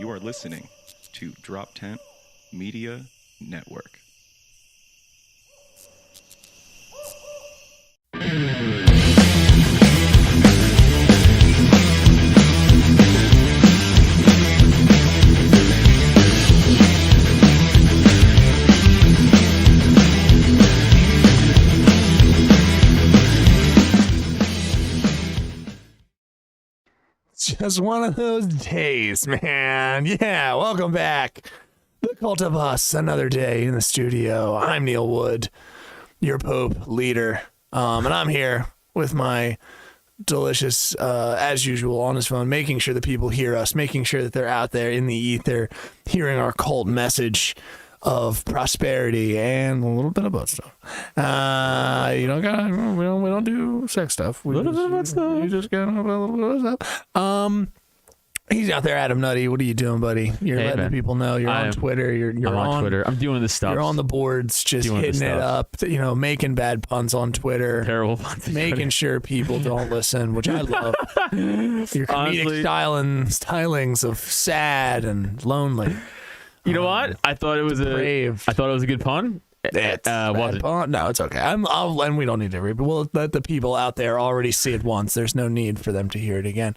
You are listening to Drop Tent Media Network. Just one of those days, man. Yeah, welcome back. The Cult of Us, another day in the studio. I'm Neil Wood, your Pope leader. And I'm here with my delicious, as usual, on his phone, making sure that people hear us, making sure that they're out there in the ether, hearing our cult message of prosperity and a little bit of butt stuff. We don't do sex stuff. We just got a little bit of stuff. He's out there, Adam Nutty. What are you doing, buddy? You're letting the people know. You're on Twitter. You're on Twitter. I'm doing this stuff. You're on the boards, just hitting it up. Making bad puns on Twitter. Terrible puns. Making sure people don't listen, which I love. Your comedic stylings of sad and lonely. You know what? I thought it was brave. I thought it was a good pun. Was it? No, it's okay. And we don't need to read, but we'll let the people out there already see it once. There's no need for them to hear it again.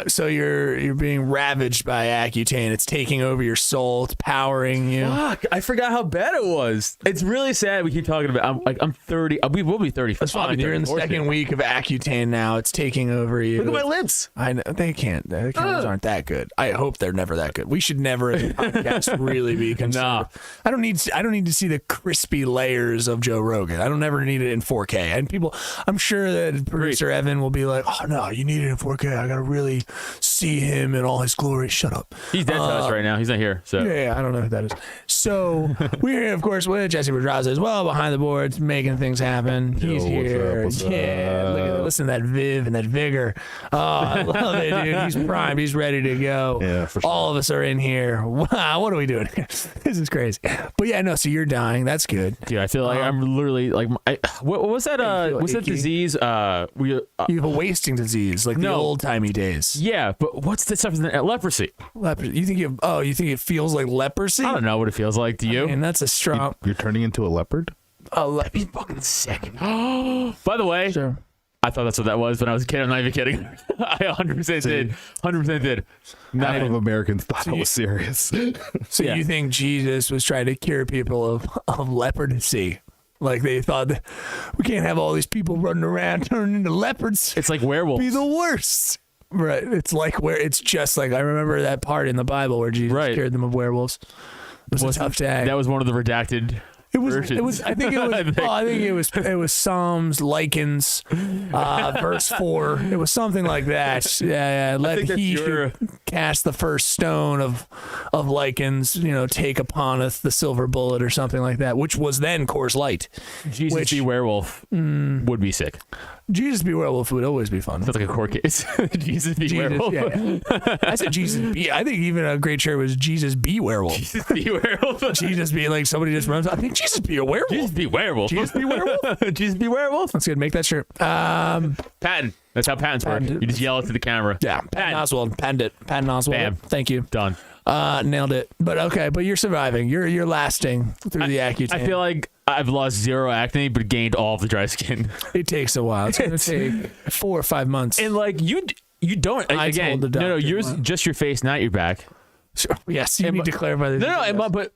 So you're being ravaged by Accutane. It's taking over your soul. It's powering you. Fuck! I forgot how bad it was. It's really sad. We keep talking about. I'm 30. We will be 35. That's fine. You're in the second week of Accutane now. It's taking over you. Look at my lips. I know they can't. The cameras aren't that good. I hope they're never that good. We should never as a podcast really be concerned. No. I don't need to see the crispy layers of Joe Rogan. I don't ever need it in 4K. And people, I'm sure that producer Evan will be like, "Oh no, you need it in 4K. I gotta really see him in all his glory." Shut up. He's dead to us right now. He's not here. So yeah, I don't know who that is. So we're here, of course, with Jesse Pedraza as well, behind the boards, making things happen. He's here. What's up? Listen to that viv and that vigor. Oh, I love it, dude. He's primed. He's ready to go. Yeah, for sure. All of us are in here. Wow, what are we doing here? This is crazy. But yeah, no. So you're dying. That's good. Dude, I feel like I'm literally like. What was that? What's that disease? You have a wasting disease, like the old timey days. Yeah, but what's the stuff? Leprosy. Leprosy. You think it feels like leprosy? I don't know what it feels like. Do you? And that's a strong. You're turning into a leopard? That'd be fucking sick. By the way, Sure. I thought that's what that was when I was a kid. I'm not even kidding. I 100% did. 100% did. Half of Americans thought it was serious. So Yeah. you think Jesus was trying to cure people of leprosy? Like they thought that we can't have all these people running around turning into leopards. It's like werewolves. Be the worst. Right. It's like it's just like I remember that part in the Bible where Jesus cured them of werewolves. It was a tough day. That was one of the redacted. It was. versions. I think it was Psalms, Lycans, verse 4. It was something like that. Yeah. Let he who cast the first stone of Lycans, take upon us the silver bullet or something like that, which was then Coors Light. Jesus be werewolf would be sick. Jesus be werewolf would always be fun. Sounds like a court case. Jesus be werewolf. Yeah. I said Jesus be. I think even a great shirt was Jesus be werewolf. Jesus be werewolf. Jesus be like somebody just runs. I think Jesus be a werewolf. Jesus be werewolf. Jesus be werewolf. Jesus be werewolf. That's good. Make that shirt. Patton. That's how patents work. You just yell it to the camera. Yeah. Patton Oswald. Penned it. Patton Oswald. Bam. Thank you. Done. Nailed it. But okay. But you're surviving. You're lasting through the Accutane. I feel like I've lost 0 acne, but gained all of the dry skin. It takes a while. It's going to take 4 or 5 months. And like you don't. I Again, told the doctor, no. Yours just your face, not your back. Sure. Yes. You need to clarify this. No. But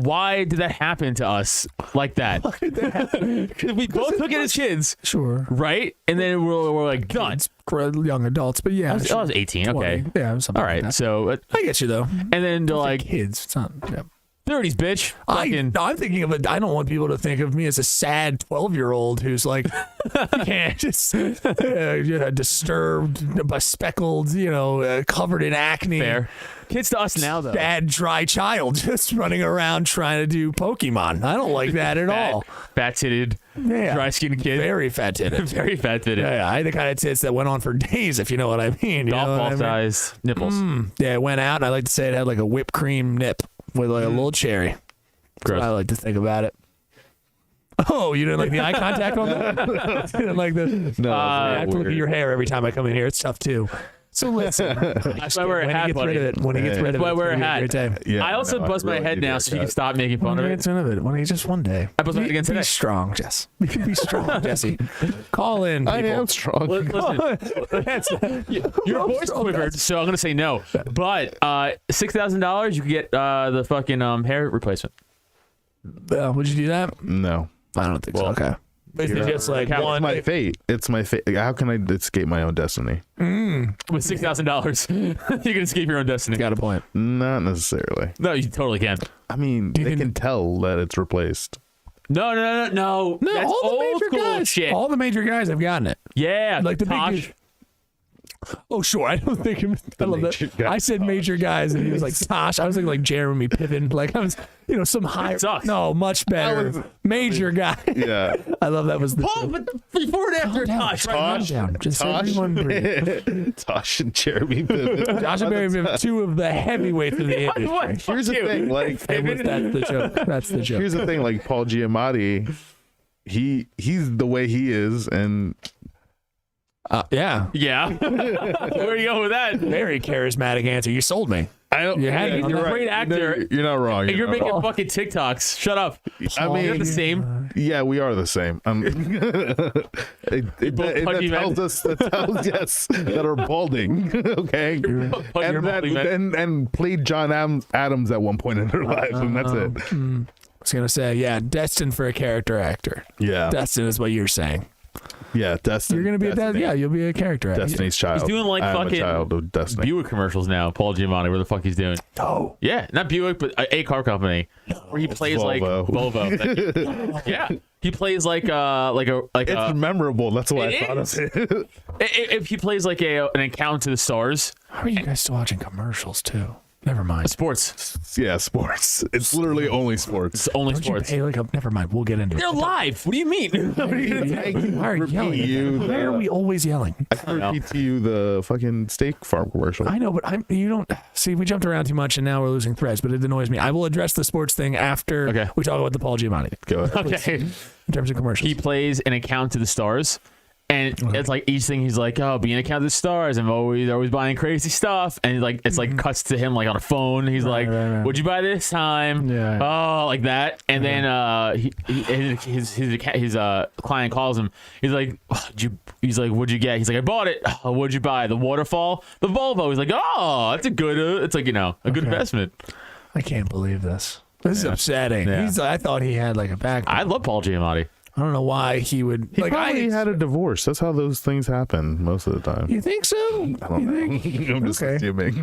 why did that happen to us like that? Why did that happen? Because we both took it as kids, Sure. right? And then we're like done. Young adults, but yeah. I was 18. 20. Okay. Yeah. Something All right. Like that. So I get you though. and then they're like Kids. It's not. Yeah. 30s, bitch. I'm thinking of it. I don't want people to think of me as a sad 12-year-old who's like, just disturbed, speckled, covered in acne. Fair. Kids to us now, though. Sad, dry child just running around trying to do Pokemon. I don't like that at all. Fat-titted, Yeah. dry-skinned kid. Very fat-titted. Very fat-titted. Yeah, I had the kind of tits that went on for days, if you know what I mean. Golf ball size nipples. Yeah, it went out, and I like to say it had like a whipped cream nip with like a little cherry. That's Gross. what I like to think about it. Oh, you didn't like the eye contact on that? You didn't like the... No, I have to look at your hair every time I come in here. It's tough, too. So listen, That's why I wear a when he hat, gets buddy. rid of it, when he gets rid of That's why I it, wear a it's gonna be hat. great time. Yeah, I also bust my head now so you can stop making fun When of he it. gets rid of it, when he just one day. I bust my head again Be today. strong, Jess. Be strong, Jesse. Call in, people. I am strong. Listen, your voice quivered, so I'm gonna say no. But $6,000, you can get the fucking hair replacement. Would you do that? No. I don't think so. Okay. It's just like It's one. It's my fate. It's my fate. How can I escape my own destiny? With $6,000, you can escape your own destiny. Got a point. Not necessarily. No, you totally can. I mean, you they think- can tell that it's replaced. No. No, That's all the old major school guys. shit. All the major guys have gotten it. Yeah, Like the big Tosh. dude. Oh, sure. I don't think I love major that. guys. I said major guys, and he was like Tosh. I was thinking like Jeremy Piven. Like I was, some higher. sucks. No, much better. Major guy. Yeah. I love that was the. Paul, but before and after Tosh, right? Calm down. Just everyone breathe. Tosh and Jeremy Piven. Josh and Barry Piven, two of the heavyweights of the industry. What? Here's the Fuck you. thing, like, That's the joke. That's the joke. here's the thing, like Paul Giamatti, he's the way he is, and Yeah. Yeah. Where are you going with that? Very charismatic answer. You sold me. I don't. You had me on You're that. a great actor. You're not wrong. And you're not making wrong. fucking TikToks. Shut up. I mean, You're the same. yeah, we are the same. It both pudgy men. tells us yes that are balding. Okay, You're balding men. and played John Adams at one point in their lives, and that's it. I was gonna say, yeah, destined for a character actor. Yeah, Destined is what you're saying. yeah. Destiny. You're gonna be you'll be a character actor. Destiny's Child. He's doing like I am fucking a child of Destiny. Buick commercials now. Paul Giamatti, where the fuck he's doing? Oh, Yeah, not Buick, but a car company where he plays like Volvo. Volvo. Yeah, he plays like It's memorable. That's why It I thought is. of it. if he plays like an Encounter to the Stars. how are you guys still watching commercials too? Never mind. Sports. Yeah, sports. It's literally only sports. It's only Don't you sports. pay like a? Never mind. We'll get into They're it. live. What do you mean? Why are you yelling? you Why are we always yelling? I can repeat to you the fucking steak farm commercial. I know, but you don't see. We jumped around too much, and now we're losing threads. But it annoys me. I will address the sports thing after Okay. we talk about the Paul Giamatti Go ahead. Okay. in terms of commercials. He plays an Account to the Stars. And it's like each thing he's like, oh, be an Account to the Stars. I'm always buying crazy stuff. And like it's like cuts to him like on a phone. He's like, right. what'd you buy this time? Yeah. Oh, like that. And then his client calls him. He's like, he's like, what'd you get? He's like, I bought it. Oh, what'd you buy? The waterfall, the Volvo. He's like, oh, that's a good. It's like a good investment. I can't believe this. This is upsetting. Yeah. I thought he had like a back. I love Paul Giamatti. I don't know why he would. He probably had a divorce. That's how those things happen most of the time. You think so? I don't know. I'm just Okay. assuming.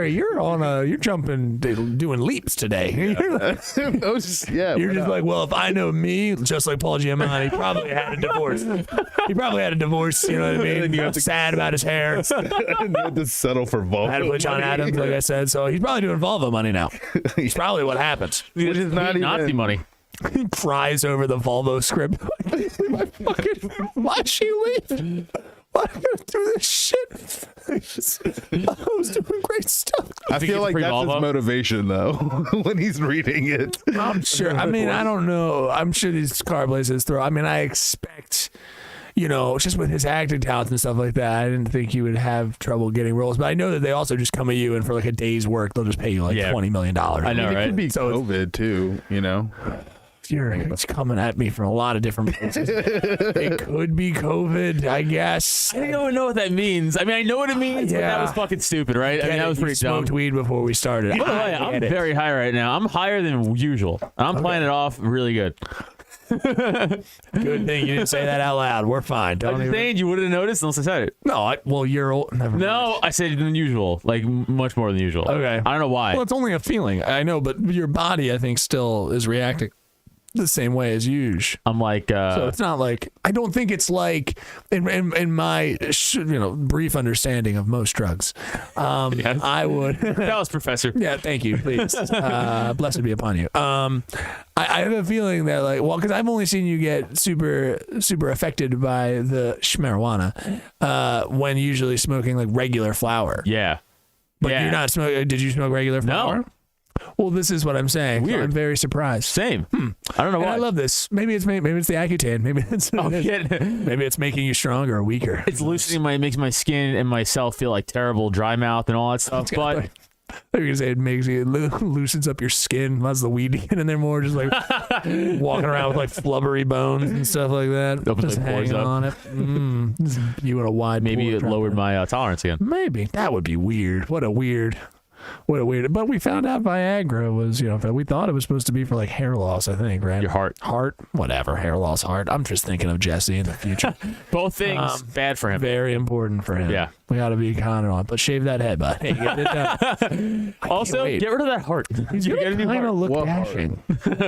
You're jumping, doing leaps today. You're just like, well, if I know me, just like Paul Giamatti, he probably had a divorce. He probably had a divorce. You know what I mean? You're sad about his hair. you had to settle for Volvo. I had to put John Adams, like I said. So he's probably doing Volvo money now. He's probably what happens. Which is not Nazi even money. He cries over the Volvo script. Why'd she leave? Why am I gonna do this shit? I was doing great stuff. I Think feel it's like free that's Volvo? his motivation though when he's reading it. I'm sure. I mean, I don't know. I'm sure these car places throw. I mean, I expect, just with his acting talents and stuff like that, I didn't think he would have trouble getting roles. But I know that they also just come at you and for like a day's work, they'll just pay you like Yeah. $20 million. I know, It right? could be So COVID too, it's coming at me from a lot of different places. It could be COVID, I guess. I don't even know what that means. I mean, I know what it means, but that Yeah. was fucking stupid, right? I mean, that was pretty dumb. Smoked weed before we started. By the way, I I'm get it. very high right now. I'm higher than usual. I'm playing it off really good. Good thing you didn't say that out loud. We're fine. I'm Don't just even. saying you wouldn't have noticed unless I said it. No, well, you're old. Never mind. No, I said than usual, like much more than usual. Okay. I don't know why. Well, it's only a feeling. I know, but your body, I think, still is reacting the same way as usual. I'm like, So it's not like I don't think it's like in my brief understanding of most drugs. Yes. I would. that was Professor. Yeah, thank you. Please, blessed be upon you. I have a feeling that because I've only seen you get super affected by the marijuana when usually smoking like regular flower. Yeah. But yeah. you're not smoking. Did you smoke regular flower? No. Well, this is what I'm saying. Weird. I'm very surprised. Same. I don't know And why. I love this. Maybe it's the Accutane. Maybe it's Oh, shit. maybe it's making you stronger or weaker. It's loosening makes my skin and myself feel like terrible, dry mouth and all that stuff. But I thought you were gonna say it loosens up your skin. How's the weed get in there more? Just like walking around with like flubbery bones and stuff like that. Opens Just my pores hanging up. on it. Just you in a wide. maybe pool it lowered my tolerance again. Maybe that would be weird. What a weird. But we found out Viagra was, we thought it was supposed to be for like hair loss. I think, right? Your heart. Whatever. Hair loss, heart. I'm just thinking of Jesse in the future. Both things bad for him. Very important for him. Yeah. We got to be kind on. But shave that head, bud. Hey, get it done. Also, wait. get rid of that heart. He's You going get to a new kind of heart. look What dashing.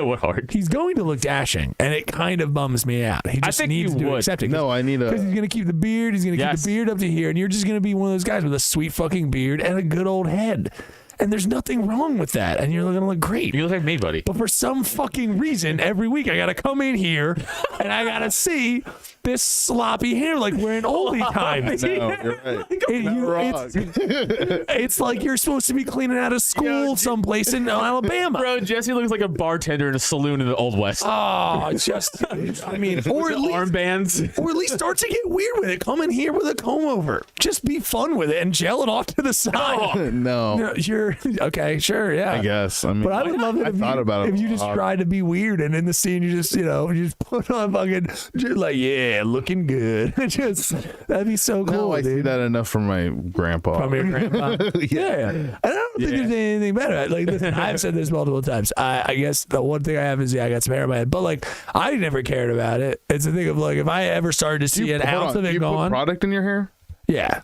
What heart? He's going to look dashing, and it kind of bums me out. He just think needs you to would. accept it. No, I need Because a. he's going to keep the beard. He's going to keep Yes. the beard up to here, and you're just going to be one of those guys with a sweet fucking beard and a good old head. And there's nothing wrong with that, and you're going to look great. You look like me, buddy. But for some fucking reason, every week I gotta come in here and I gotta see this sloppy hair like we're in oldie times. No, you're right. It's like you're supposed to be cleaning out of school someplace in Alabama. Bro, Jesse looks like a bartender in a saloon in the Old West. Oh, it's just, I mean, or at least start to get weird with it. Come in here with a comb over. Just be fun with it and gel it off to the side. No, You're okay, sure, yeah. I guess. I mean, But I would love it I if thought you, about it. if you just tried to be weird and in the scene you just put on fucking just like looking good. Just that'd be so cool. No, I see dude. that enough from my grandpa. From your grandpa. yeah. And I don't think there's anything better. Like listen, I've said this multiple times. I guess the one thing I have is I got some hair in my head, but like I never cared about it. It's a thing of like if I ever started to see an ounce of Do it you put gone. product in your hair? Yeah.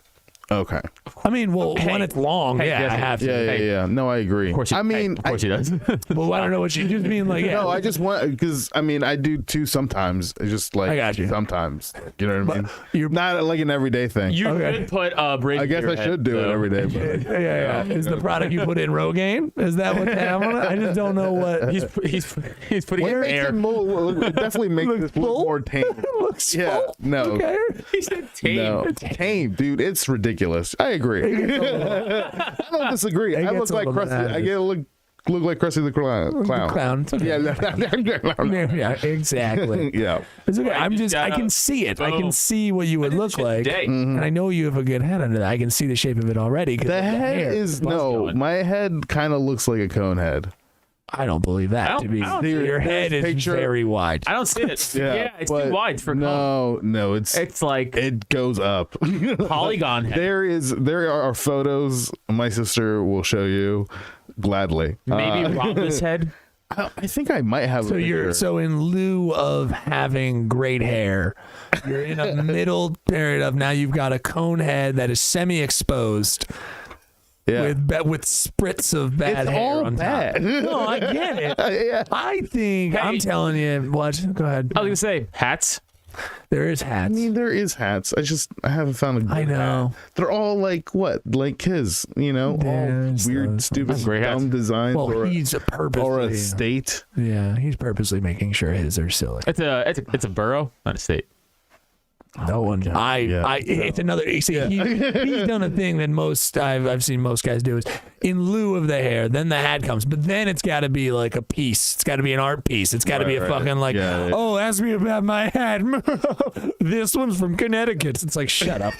Okay. I mean, well, when it's long, Hey, yeah, I Jesse. have to. Yeah. No, I agree. Of course he, I mean, of course he does. Well, I don't know what you just mean. Like, yeah. no, I just want because I mean I do too sometimes. It's just like I got you. sometimes. You know what I mean? you're- Not like an everyday thing. You Okay. could put a braid. I guess I should do it every day. But Yeah. Is the product you put in Rogaine? Is that what's happening? I just don't know what. He's putting it in makes air. it, it definitely makes Looks this look full? more tame. looks Yeah, full. no. Okay. He said tame. No, tame, dude. It's ridiculous. I agree. I don't disagree. It I gets look like a little Krusty. I get look like Krusty the Clown. Clown. It's okay. Yeah. Yeah, exactly. Yeah. It's okay. I'm just just, I got can a- see it. I Boom. can see what you would look like. Day. And I know you have a good head under that. I can see the shape of it already. 'cause The of head hair. is buzz no. going. My head kind of looks like a cone head. I don't believe that I don't- to be. I don't- Your head is Picture- very wide. I don't see it. Yeah, it's but too wide for no. It's like It goes up. polygon head. There are photos my sister will show you gladly. Maybe Robin's head. I think I might have. So picture. in lieu of having great hair, you're in a middle period of now you've got a cone head that is semi-exposed. yeah. With spritz of bad It's hair all on bad. top. No, I get it. Yeah. I think Hey. I'm telling you what. Go ahead. I was gonna say hats. There is I hats. mean, there is hats. I haven't found a good I know. hat. They're all like what? Like his, all There's weird, those. stupid, Great hats. dumb designs Well, or, he's or a purposely. state. Yeah, he's purposely making sure his are silly. It's a borough, not a state. No one. It's another. You see, he's done a thing that most I've seen most guys do is in lieu of the hair, then the hat comes, but then it's got to be like a piece. It's got to be an art piece. It's got to be a Right. fucking like. Yeah. Oh, ask me about my hat. This one's from Connecticut. It's like shut up.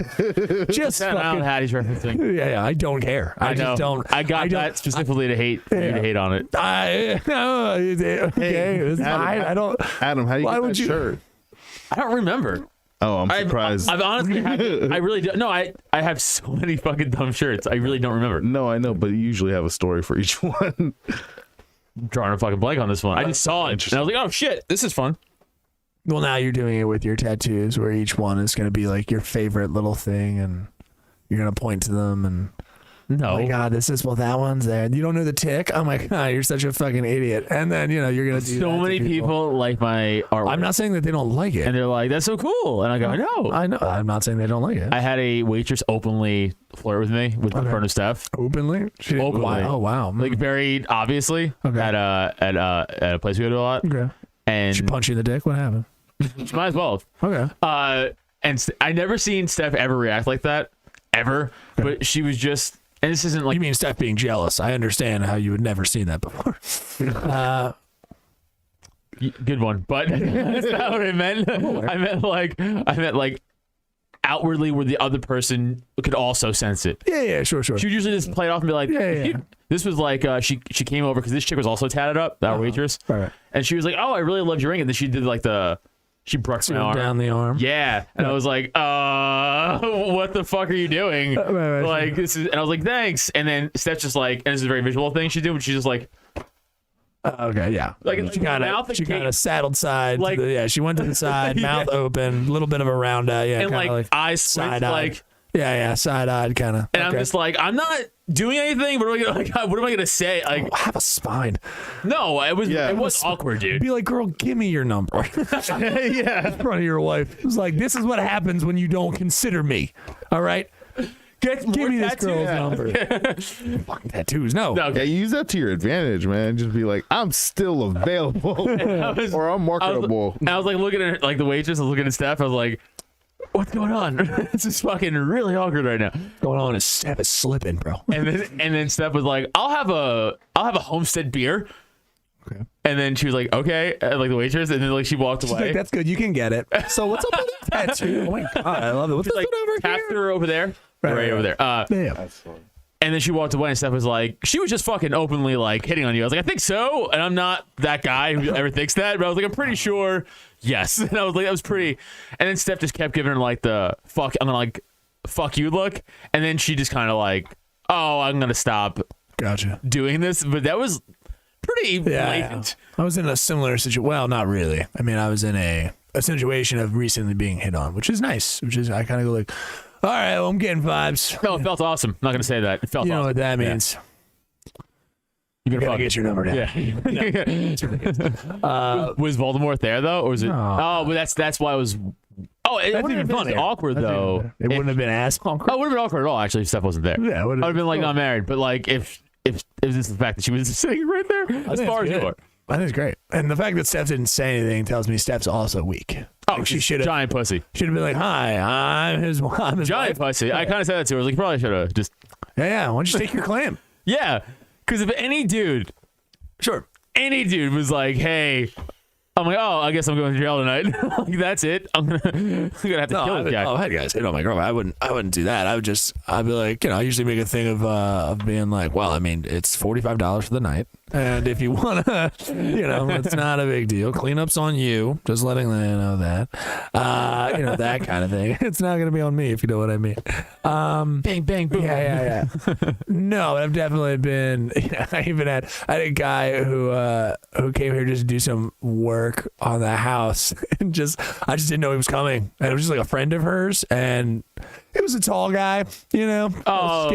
Just I don't know fucking. what hat he's referencing. Yeah, I don't care. I know. just don't. I got don't- that specifically to hate. For you to hate on it. Okay, it's Adam, fine. I don't. Adam, how do you Why get would that you- shirt? I don't remember. Oh, I'm surprised. I've honestly, I really don't. No, I have so many fucking dumb shirts. I really don't remember. No, I know, but you usually have a story for each one. I'm drawing a fucking blank on this one. I just saw it and I was like, oh shit, this is fun. Well, now you're doing it with your tattoos, where each one is going to be like your favorite little thing, and you're going to point to them and. No. Oh my god, this is that one's there. You don't know the tick? Oh my god, you're such a fucking idiot. And then you're gonna do So that to many people like my artwork. I'm not saying that they don't like it. And they're like, that's so cool. And I go, no. I know. I'm not saying they don't like it. I had a waitress openly flirt with me with in front of Steph. Openly? She didn't- Openly. Oh wow. Like very obviously Okay. at a place we go to a lot. Okay. And She punched you in the dick. What happened? she might as well have. Okay. And I never seen Steph ever react like that ever. But she was just And this isn't like You mean Steph being jealous? I understand how you would never seen that before. good one, but that's not what I meant. I meant like outwardly where the other person could also sense it. Yeah, sure. She would usually just play it off and be like, Yeah. This was like she came over because this chick was also tatted up, that waitress, Right. and she was like, oh, I really loved your ring, and then she did like she brushed my arm Down the arm. Yeah, and I was like, what the fuck are you doing? Right. Like this is, and I was like, thanks. And then Steph's just like, and this is a very visual thing she's doing, but she's just like, Okay, yeah. Like, she mouth kind of saddled side. Like- She went to the side, mouth open, a little bit of a round eye. Yeah, and kind of like eyes side squint, eye. like, Yeah, side-eyed kind of. and I'm just like, I'm not doing anything. What am I gonna say? Like, have a spine. no, it was Yeah. it was awkward, dude. Be like, girl, give me your number. Yeah. In front of your wife. It was like, this is what happens when you don't consider me. All right? Give me this girl's number. Fucking tattoos. No. No, Yeah, use that to your advantage, man. Just be like, I'm still available, or I'm marketable. I was like looking at like the waitress, I was looking at Steph, I was like, what's going on? This is fucking really awkward right now. Going on is Steph is slipping, bro. And then Steph was like, I'll have a Homestead beer. Okay. And then she was like, okay, like the waitress, and then like she walked away. Like, that's good. You can get it. So what's up with that tattoo? Oh my god, I love it. What's She's this like one over tapped here? her over there, right over there. Yeah. And then she walked away, and Steph was like, she was just fucking openly like hitting on you. I was like, I think so, and I'm not that guy who ever thinks that, but I was like, I'm pretty sure, yes. And I was like, that was pretty. And then Steph just kept giving her like the fuck, I'm gonna like fuck you look, and then she just kind of like, oh, I'm gonna stop Gotcha. doing this, but that was pretty blatant. I was in a similar situation. Well, not really. I mean, I was in a situation of recently being hit on, which is nice. Which is, I kind of go like, all right, well, I'm getting vibes. No, it felt awesome. I'm not gonna say that. It felt You know awesome. what that means. You You gotta get your number down. Yeah. Was Voldemort there though, or was it? No. Oh, but that's why it was. Oh, it That's wouldn't even have been funnier. awkward That's even though. better. It wouldn't have been as awkward. Oh, it would have been awkward at all. Actually, if Steph wasn't there. Yeah, it would I would have been like not married, but like if it was just the fact that she was sitting right there, as think far it's as you good. are. I think it's great. And the fact that Steph didn't say anything tells me Steph's also weak. Oh, Like, she she's should have giant pussy. been like, hi, I'm his Giant wife. pussy. I kind of said that to her. I was like, you probably should have just. Yeah, why don't you take your claim? Yeah, because if any dude was like, hey. I'm like, oh, I guess I'm going to jail tonight. Like, that's it. I'm gonna have to kill this guy. I had guys hit on my girlfriend. I wouldn't do that. I'd be like, I usually make a thing of being like, well, I mean, it's $45 for the night. And if you wanna, it's not a big deal. Cleanup's on you. Just letting them know that. That kind of thing. It's not gonna be on me if you know what I mean. Bang, bang, boom. Yeah. No, I've definitely been. I had a guy who came here just to do some work on the house, and I just didn't know he was coming, and it was just like a friend of hers, and it was a tall guy, Oh.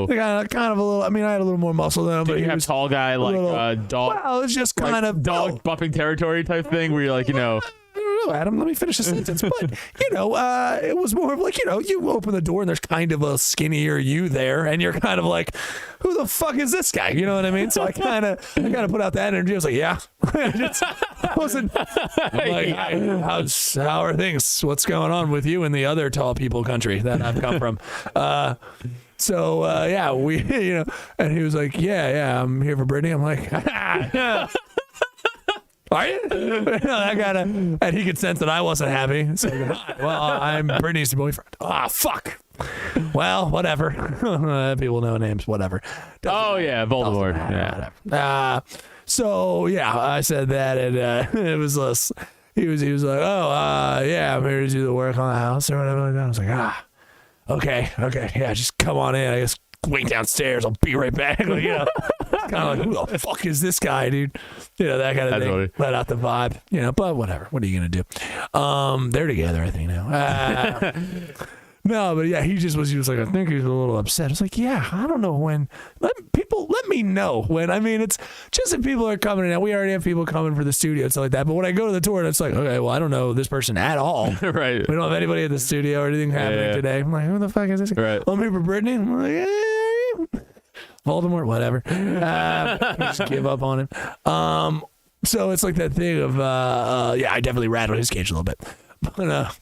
skin, kind of a little. I mean, I had a little more muscle than him, Did but you he have was tall guy like little- dog? Well, it's just like, kind of dog bumping territory type thing where you're like, I don't know, Adam, let me finish the sentence. But, it was more of like, you open the door and there's kind of a skinnier you there, and you're kind of like, who the fuck is this guy? You know what I mean? So I kind of put out that energy. I was like, yeah. I wasn't I'm like, how are things? What's going on with you in the other tall people country that I've come from? We, and he was like, yeah, I'm here for Brittany. I'm like, are you? And he could sense that I wasn't happy. So, well, I'm Brittany's boyfriend. Ah, fuck. Well, whatever. People know names, whatever. Oh yeah, Voldemort. Doesn't Yeah. Whatever. I said that, and it was less. He was like, I'm here to do the work on the house or whatever like that. I was like, okay, yeah, just come on in. I guess wait downstairs. I'll be right back. Like, kind of like, who the fuck is this guy, dude? That kind of That's thing. funny. Let out the vibe, But whatever. What are you gonna do? They're together, I think now. No, but yeah, he was like, I think he's a little upset. I was like, yeah, I don't know when. Let me know when. I mean, it's just if people are coming in. We already have people coming for the studio and stuff like that. But when I go to the tour, it's like, okay, well, I don't know this person at all. Right. We don't have anybody at the studio or anything happening today. I'm like, who the fuck is this? Right. I'm here for Brittany. I'm like, Voldemort, whatever. Just give up on him. So it's like that thing of, I definitely rattled his cage a little bit. But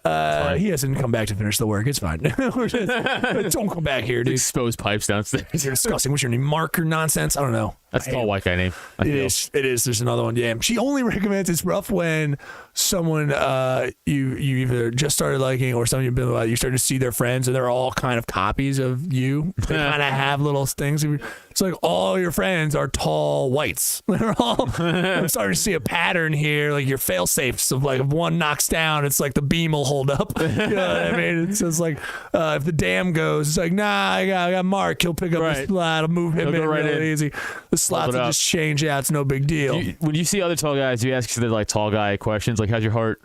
He hasn't come back to finish the work. It's fine. Don't come back here, dude. Exposed pipes downstairs. You're disgusting. What's your name? Mark or nonsense? I don't know. That's a tall white guy name. It is. There's another one. Yeah. She only recommends it's rough when someone you either just started liking or someone you've been with, you start to see their friends and they're all kind of copies of you. They kind of have little things. It's like all your friends are tall whites. They're all. I'm starting to see a pattern here. Like your fail safes of like if one knocks down, it's like the beam will hold up. You know what I mean? It's just like if the dam goes, it's like I got Mark. He'll pick up the slot. I'll move him in really easy. The slots will just change out. It's no big deal. When you see other tall guys, you ask the like tall guy questions like, "How's your heart?"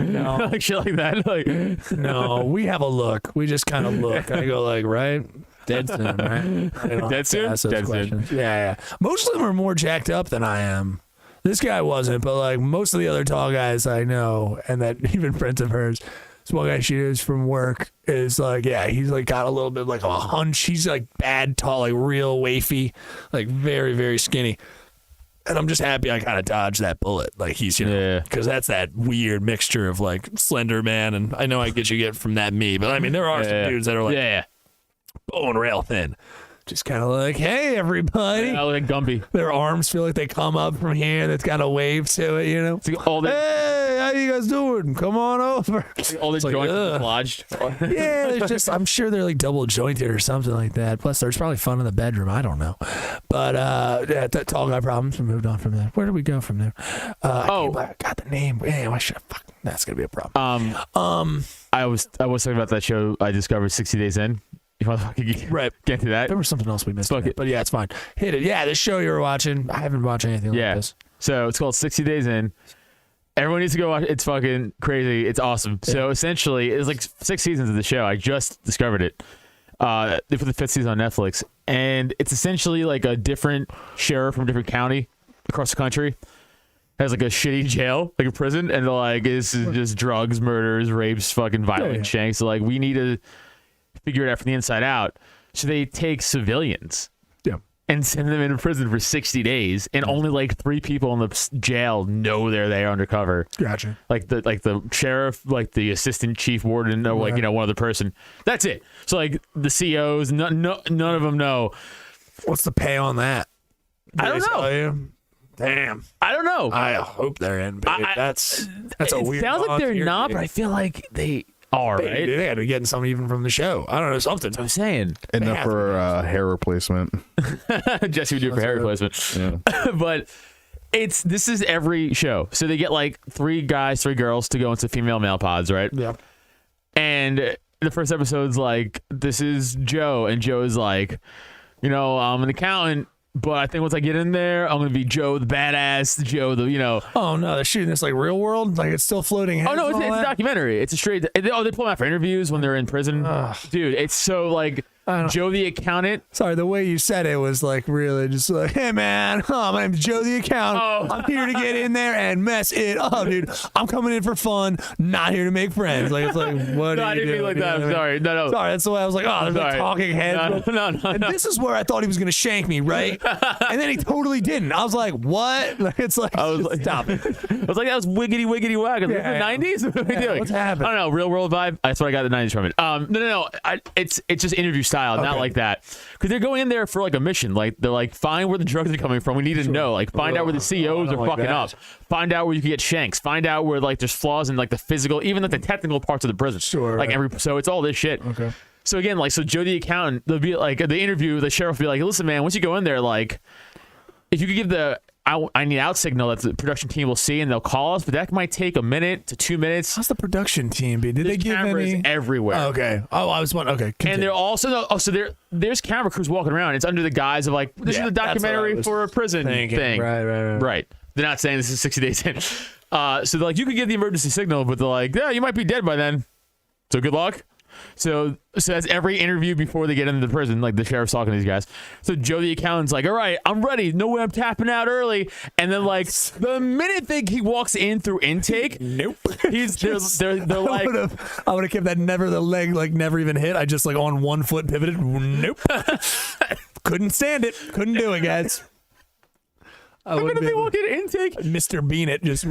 No, like shit like that. Like, no, we have a look. We just kind of look. I go like, right, dead soon, right? Dead soon. Dead soon. Yeah. Most of them are more jacked up than I am. This guy wasn't, but like most of the other tall guys I know, and that even friends of hers. This one guy she is from work is like, yeah, he's like got a little bit like a hunch. He's like bad tall, like real wafy, like very, very skinny. And I'm just happy I kind of dodged that bullet. Like he's, because that's that weird mixture of like Slender Man. And I know I get from that me, but I mean, there are some dudes that are like bone rail thin. Just kind of like, hey, everybody. Yeah, like Gumby. Their arms feel like they come up from here. That's got a wave to it, you know? Hey, how you guys doing? Come on over. All the joints lodged. Yeah, there's just, I'm sure they're like double jointed or something like that. Plus, there's probably fun in the bedroom. I don't know. But that tall guy problems. We moved on from there. Where did we go from there? I got the name. Yeah, I should have. Fuck, that's going to be a problem. I was talking about that show I discovered 60 Days In. You want to fucking get to that? There was something else we missed. But yeah, it's fine. Hit it. Yeah, this show you were watching. I haven't watched anything like this. So it's called 60 Days In. Everyone needs to go watch it. It's fucking crazy. It's awesome. Yeah. So essentially, it's like 6 seasons of the show. I just discovered it. They put the 5th season on Netflix. And it's essentially like a different sheriff from a different county across the country. Has like a shitty jail, like a prison. And they're like, this is just drugs, murders, rapes, fucking violent shanks. So like, we need to figure it out from the inside out. So they take civilians and send them into prison for 60 days, and only like 3 people in the jail know they're there undercover. Gotcha. Like the sheriff, like the assistant chief warden, or like one other person. That's it. So like the COs, none of them know. What's the pay on that? I don't know. Damn. I don't know. I hope they're in. That's a weird. It sounds like they're not, but I feel like they are, right? They had to be getting something even from the show. I don't know, something. I'm saying. Enough for hair replacement. Jesse would do it for hair replacement. Yeah. But this is every show. So they get like 3 guys, 3 girls to go into female male pods, right? Yeah. And the first episode's like, this is Joe. And Joe is like, I'm an accountant. But I think once I get in there, I'm gonna be Joe the badass, Joe the Oh no, they're shooting this like real world, like it's still floating. Oh no, it's a documentary. It's a straight. They pull them out for interviews when they're in prison. Dude, it's so like Joe the accountant. Sorry, the way you said it was like really just like, hey man, my name's Joe the accountant. I'm here to get in there and mess it up, dude. I'm coming in for fun, not here to make friends. Like it's like, what? No, I didn't mean like that. I'm sorry. No. Sorry, that's the way I was like, there's like talking heads. No. And this is where I thought he was gonna shank me, right? And then he totally didn't. I was like, what? Like, it's like, I was like, stop it. I was like, that was wiggity wag. The 90s? What are we doing? What's happening? I don't know. Real world vibe. That's what I got the 90s from it. No. It's just interview style, not like that. Because they're going in there for like a mission. Like they're like, find where the drugs are coming from. We need to know. Like find out where the COs are fucking up. Find out where you can get shanks. Find out where like there's flaws in like the physical, even like the technical parts of the prison. Sure. Like so it's all this shit. Okay. So again, like Joe the accountant, they'll be like the interview. The sheriff will be like, listen, man, once you go in there, like if you could give I need out signal that the production team will see and they'll call us, but that might take a minute to 2 minutes. How's the production team be? Did they give cameras any everywhere? Okay. Oh, I was wondering. Okay. Continue. And they're also there's camera crews walking around. It's under the guise of like this is a documentary for a prison thing. Right. They're not saying this is 60 days in. So they're like, you could give the emergency signal, but they're like, yeah, you might be dead by then. So good luck. So that's every interview before they get into the prison, like the sheriff's talking to these guys. So Joe the accountant's like, all right, I'm ready. No way I'm tapping out early. And then like the minute he walks in through intake, nope. They're like, I would have kept that never even hit. I just like on 1 foot pivoted. Nope. Couldn't stand it. Couldn't do it, guys. I'm gonna be walking intake. Mr. Bean it just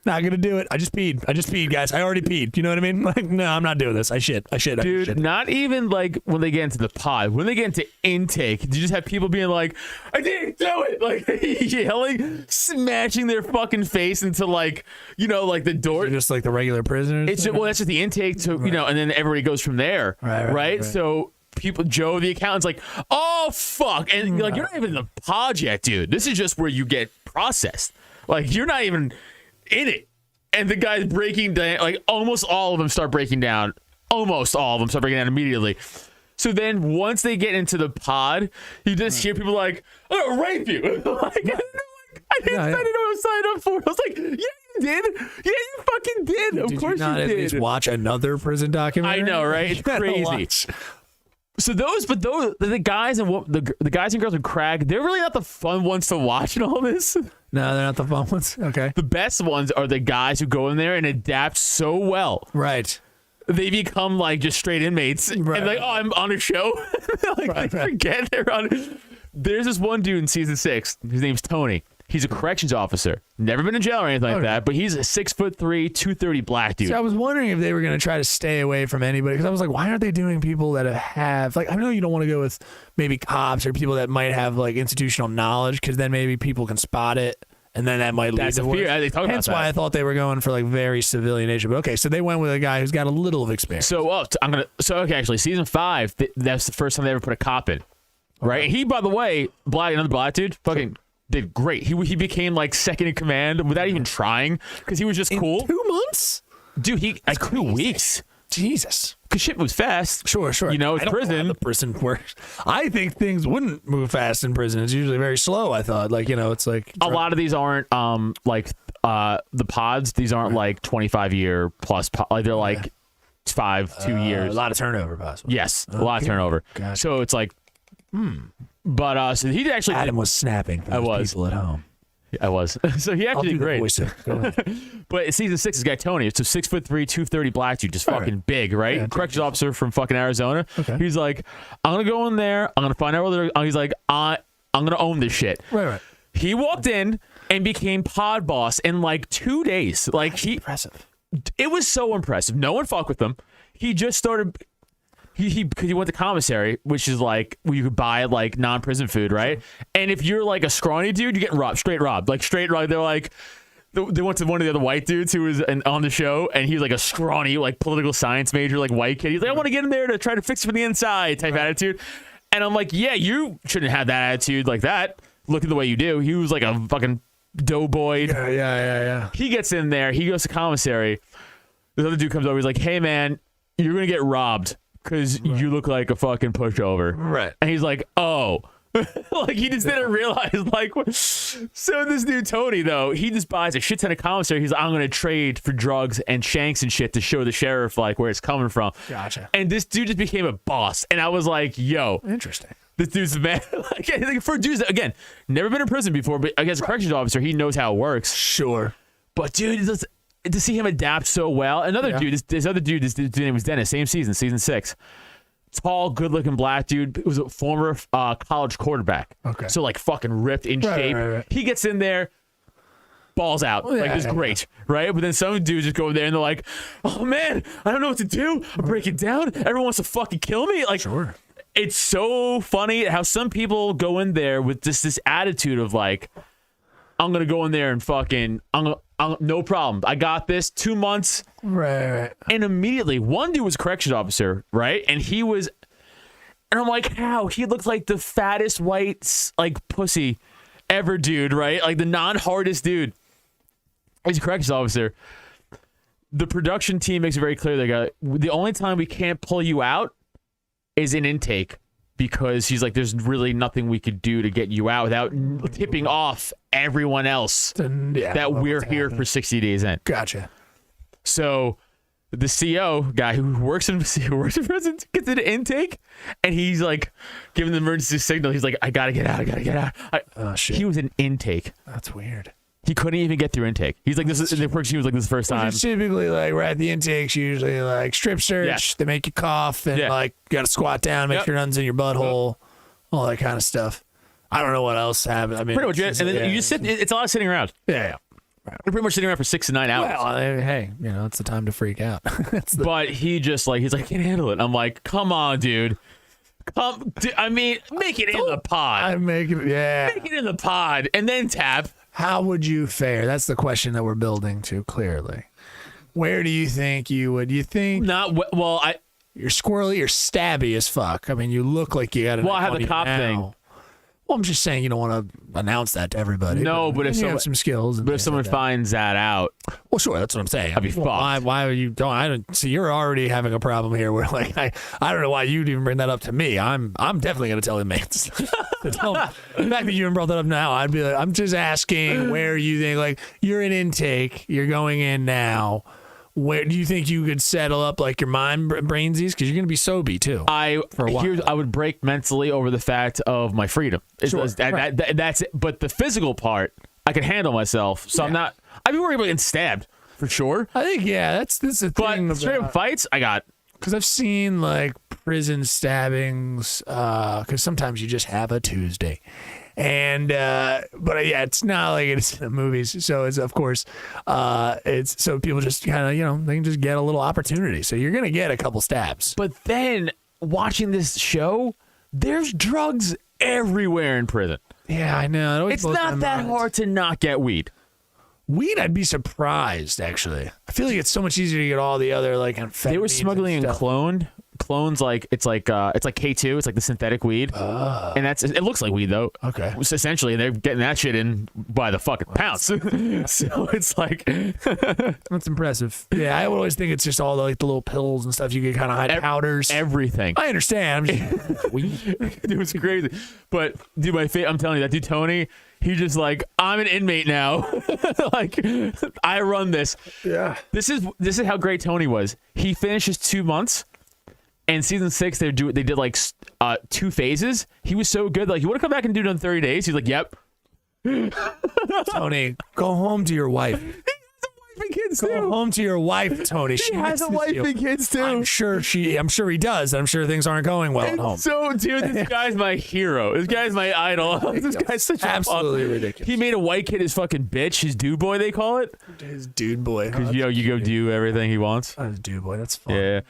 Not gonna do it. I just peed, guys. I already peed. You know what I mean? Like, no, I'm not doing this. I shit. Dude, not even like when they get into the pod. When they get into intake, you just have people being like, I didn't do it. Like, yelling, smashing their fucking face into, like, you know, like the door. You're just like the regular prisoners. It's just, well, that's just the intake, so, you know, and then everybody goes from there. Right? So people, Joe, the accountant's like, oh, fuck. And like, you're not even in the pod yet, dude. This is just where you get processed. Like, you're not even in it. And the guy's breaking down, like almost all of them start breaking down. Almost all of them start breaking down immediately. So then once they get into the pod, you just hear people like, I'm gonna rape you. Like, I didn't know what I was signed up for. I was like, yeah, you did. Yeah, you fucking did. Of course you not you at did. least watch another prison documentary? I know, right? It's crazy. So the guys and the guys and girls in Crag, they're really not the fun ones to watch in all this. No, they're not the fun ones. Okay. The best ones are the guys who go in there and adapt so well. Right. They become like just straight inmates. Right. And like, oh, I'm on a show. Like, they forget they're on. There's this one dude in season 6. His name's Tony. He's a corrections officer. Never been in jail or anything like that, but he's a 6'3", 230 black dude. See, I was wondering if they were going to try to stay away from anybody, because I was like, why aren't they doing people that have, like, I know you don't want to go with maybe cops or people that might have like institutional knowledge, because then maybe people can spot it, and then that might lead That's to the fear. worse. They talk about Hence that. why I thought they were going for like very civilian nation. But okay, so they went with a guy who's got a little of experience. So actually, season 5, that's the first time they ever put a cop in, right? And he, by the way, another black dude, fucking did great. He became like second in command without even trying, because he was just cool. 2 months? Dude, he like 2 weeks. Jesus. Because shit was fast. Sure. You know, it's I don't know how prison. the prison works. I think things wouldn't move fast in prison. It's usually very slow, I thought. Like, you know, it's like A lot of these aren't like the pods. These aren't like 25-year plus. Like they're like 2 years. a lot of turnover, possibly. Yes, a lot of turnover. Gotcha. So it's like, But so he actually. Adam was snapping for those people at home. I was. So he I'll actually do did the great. voiceover. Go ahead. But season 6 is guy Tony. It's a 6'3", 230 black dude, just fucking big, right? Yeah, Corrections officer from fucking Arizona. Okay. He's like, I'm gonna go in there. I'm gonna find out whether. He's like, I'm gonna own this shit. Right. He walked in and became pod boss in like 2 days. Like Impressive. it was so impressive. No one fucked with him. He just started. Because he went to commissary, which is like where you could buy like non-prison food, right? And if you're like a scrawny dude, you get robbed, straight robbed. They're like, they went to one of the other white dudes who was on the show, and he was like a scrawny, like political science major, like white kid. He's like, I want to get in there to try to fix it from the inside type attitude. And I'm like, yeah, you shouldn't have that attitude like that. Look at the way you do. He was like a fucking doughboy. Yeah. He gets in there. He goes to commissary. This other dude comes over. He's like, hey, man, you're going to get robbed because you look like a fucking pushover. Right. And he's like, oh. Like, he just didn't realize, like, what. So this dude, Tony, though, he just buys a shit ton of commissary. He's like, I'm going to trade for drugs and shanks and shit to show the sheriff, like, where it's coming from. Gotcha. And this dude just became a boss. And I was like, yo. Interesting. This dude's the man. Like, for dudes, again, never been in prison before, but as a corrections officer, he knows how it works. Sure. But dude, to see him adapt so well. Another dude, this other dude, this dude's name was Dennis. Same season 6. Tall, good-looking black dude. It was a former college quarterback. Okay. So like fucking ripped in shape. Right. He gets in there, balls out. Like it's great, right? But then some dudes just go in there and they're like, "Oh man, I don't know what to do. I break it down. Everyone wants to fucking kill me." Like, Sure. It's so funny how some people go in there with just this attitude of like, I'm gonna go in there and fucking, I'm no problem. I got this. 2 months. Right. And immediately, one dude was a corrections officer, right? And he was, and I'm like, how? He looked like the fattest white, like, pussy ever, dude, right? Like the non-hardest dude. He's a corrections officer. The production team makes it very clear. They go, the only time we can't pull you out is in intake, because he's like, there's really nothing we could do to get you out without tipping off everyone else that we're here for 60 days in. Gotcha. So the CO guy who works in prison gets into intake, and he's like giving the emergency signal. He's like, I gotta get out. Oh, shit. He was in intake. That's weird. He couldn't even get through intake. He's like, this is the person. He was like, this is the first time. It's typically like right at the intakes, usually like strip search. Yeah. They make you cough and like you got to squat down, make sure nothing's in your butthole, all that kind of stuff. I don't know what else happened. I mean, Pretty much it. And then you just sit. It's a lot of sitting around. Yeah. They're pretty much sitting around for 6 to 9 hours. Well, hey, it's the time to freak out. But he's like, I can't handle it. I'm like, come on, dude. Make it in the pod. I'm making it. Yeah. Make it in the pod, and then tap. How would you fare? That's the question that we're building to. Clearly, where do you think you would? You think you're squirrely, you're stabby as fuck. I mean, you look like you got. I have the cop thing. Well, I'm just saying you don't want to announce that to everybody. No, but if you someone have some skills, but if someone finds that out, well, sure, that's what I'm saying. I'd be fucked. Why are you? I don't see. You're already having a problem here. Where like I don't know why you'd even bring that up to me. I'm definitely gonna tell inmates. The fact that you even brought that up now, I'd be like, I'm just asking where you think like you're in intake, you're going in now. Where do you think you could settle up like your mind brainsies? Because you're going to be sober too. I would break mentally over the fact of my freedom. That's it. But the physical part, I can handle myself. So I'm not. I'd be worried about getting stabbed for sure. I think that's the thing. But straight up fights, I got. Because I've seen like prison stabbings. Because sometimes you just have a Tuesday. And but yeah, it's not like it's in the movies. So it's of course it's so people just kind of they can just get a little opportunity. So you're gonna get a couple stabs. But then watching this show, there's drugs everywhere in prison. Yeah, I know. It's not that hard to not get weed. Weed, I'd be surprised actually. I feel like it's so much easier to get all the other like amphetamines. They were smuggling in clones like it's like K2, it's like the synthetic weed, and it looks like weed though. Okay, essentially they're getting that shit in by the fucking pounds. So it's like that's impressive. Yeah, I would always think it's just all the little pills and stuff you get, kind of hide powders, everything. I understand. Weed, it was crazy, but dude, I'm telling you, that dude Tony. He's just like, I'm an inmate now. Like, I run this. Yeah. This is how great Tony was. He finishes 2 months, and season 6 they did like 2 phases. He was so good. Like, you want to come back and do it in 30 days? He's like, yep. Tony, go home to your wife. Kids Go home to your wife, Tony. She has a wife and kids too. I'm sure he does. I'm sure things aren't going well at home. So, dude, this guy's my hero. This guy's my idol. This guy's such absolutely ridiculous. He made a white kid his fucking bitch, his dude boy, they call it. His dude boy. Because you go do everything he wants. His dude boy. That's fun. Yeah,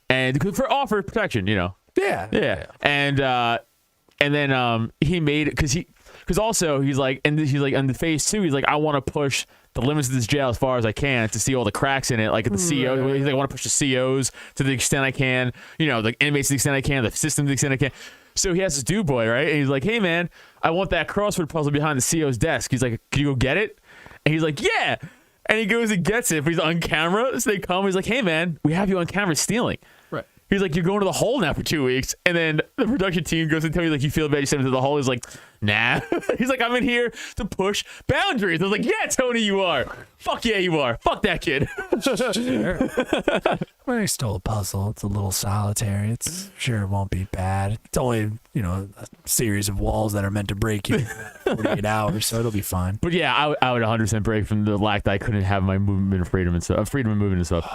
and for protection, Yeah. And then he made it because also he's like on the phase 2, he's like, I want to push the limits of this jail as far as I can to see all the cracks in it, like at the CO. He's like, I want to push the COs to the extent I can, the inmates to the extent I can, the system to the extent I can. So he has this dude boy, right? And he's like, hey man, I want that crossword puzzle behind the CO's desk. He's like, can you go get it? And he's like, yeah. And he goes and gets it, but he's on camera. So they come. He's like, hey man, we have you on camera stealing. Right. He's like, you're going to the hole now for 2 weeks. And then the production team goes and tells me, like, you feel bad, you send him to the hole. He's like, nah. He's like, I'm in here to push boundaries. I was like, yeah, Tony, you are. Fuck yeah, you are. Fuck that kid. Well, he stole a puzzle. It's a little solitary. It's sure it won't be bad. It's only, a series of walls that are meant to break you in 48 hours, so it'll be fine. But yeah, I would 100% break from the lack that I couldn't have my movement of freedom and stuff. Freedom of movement and stuff.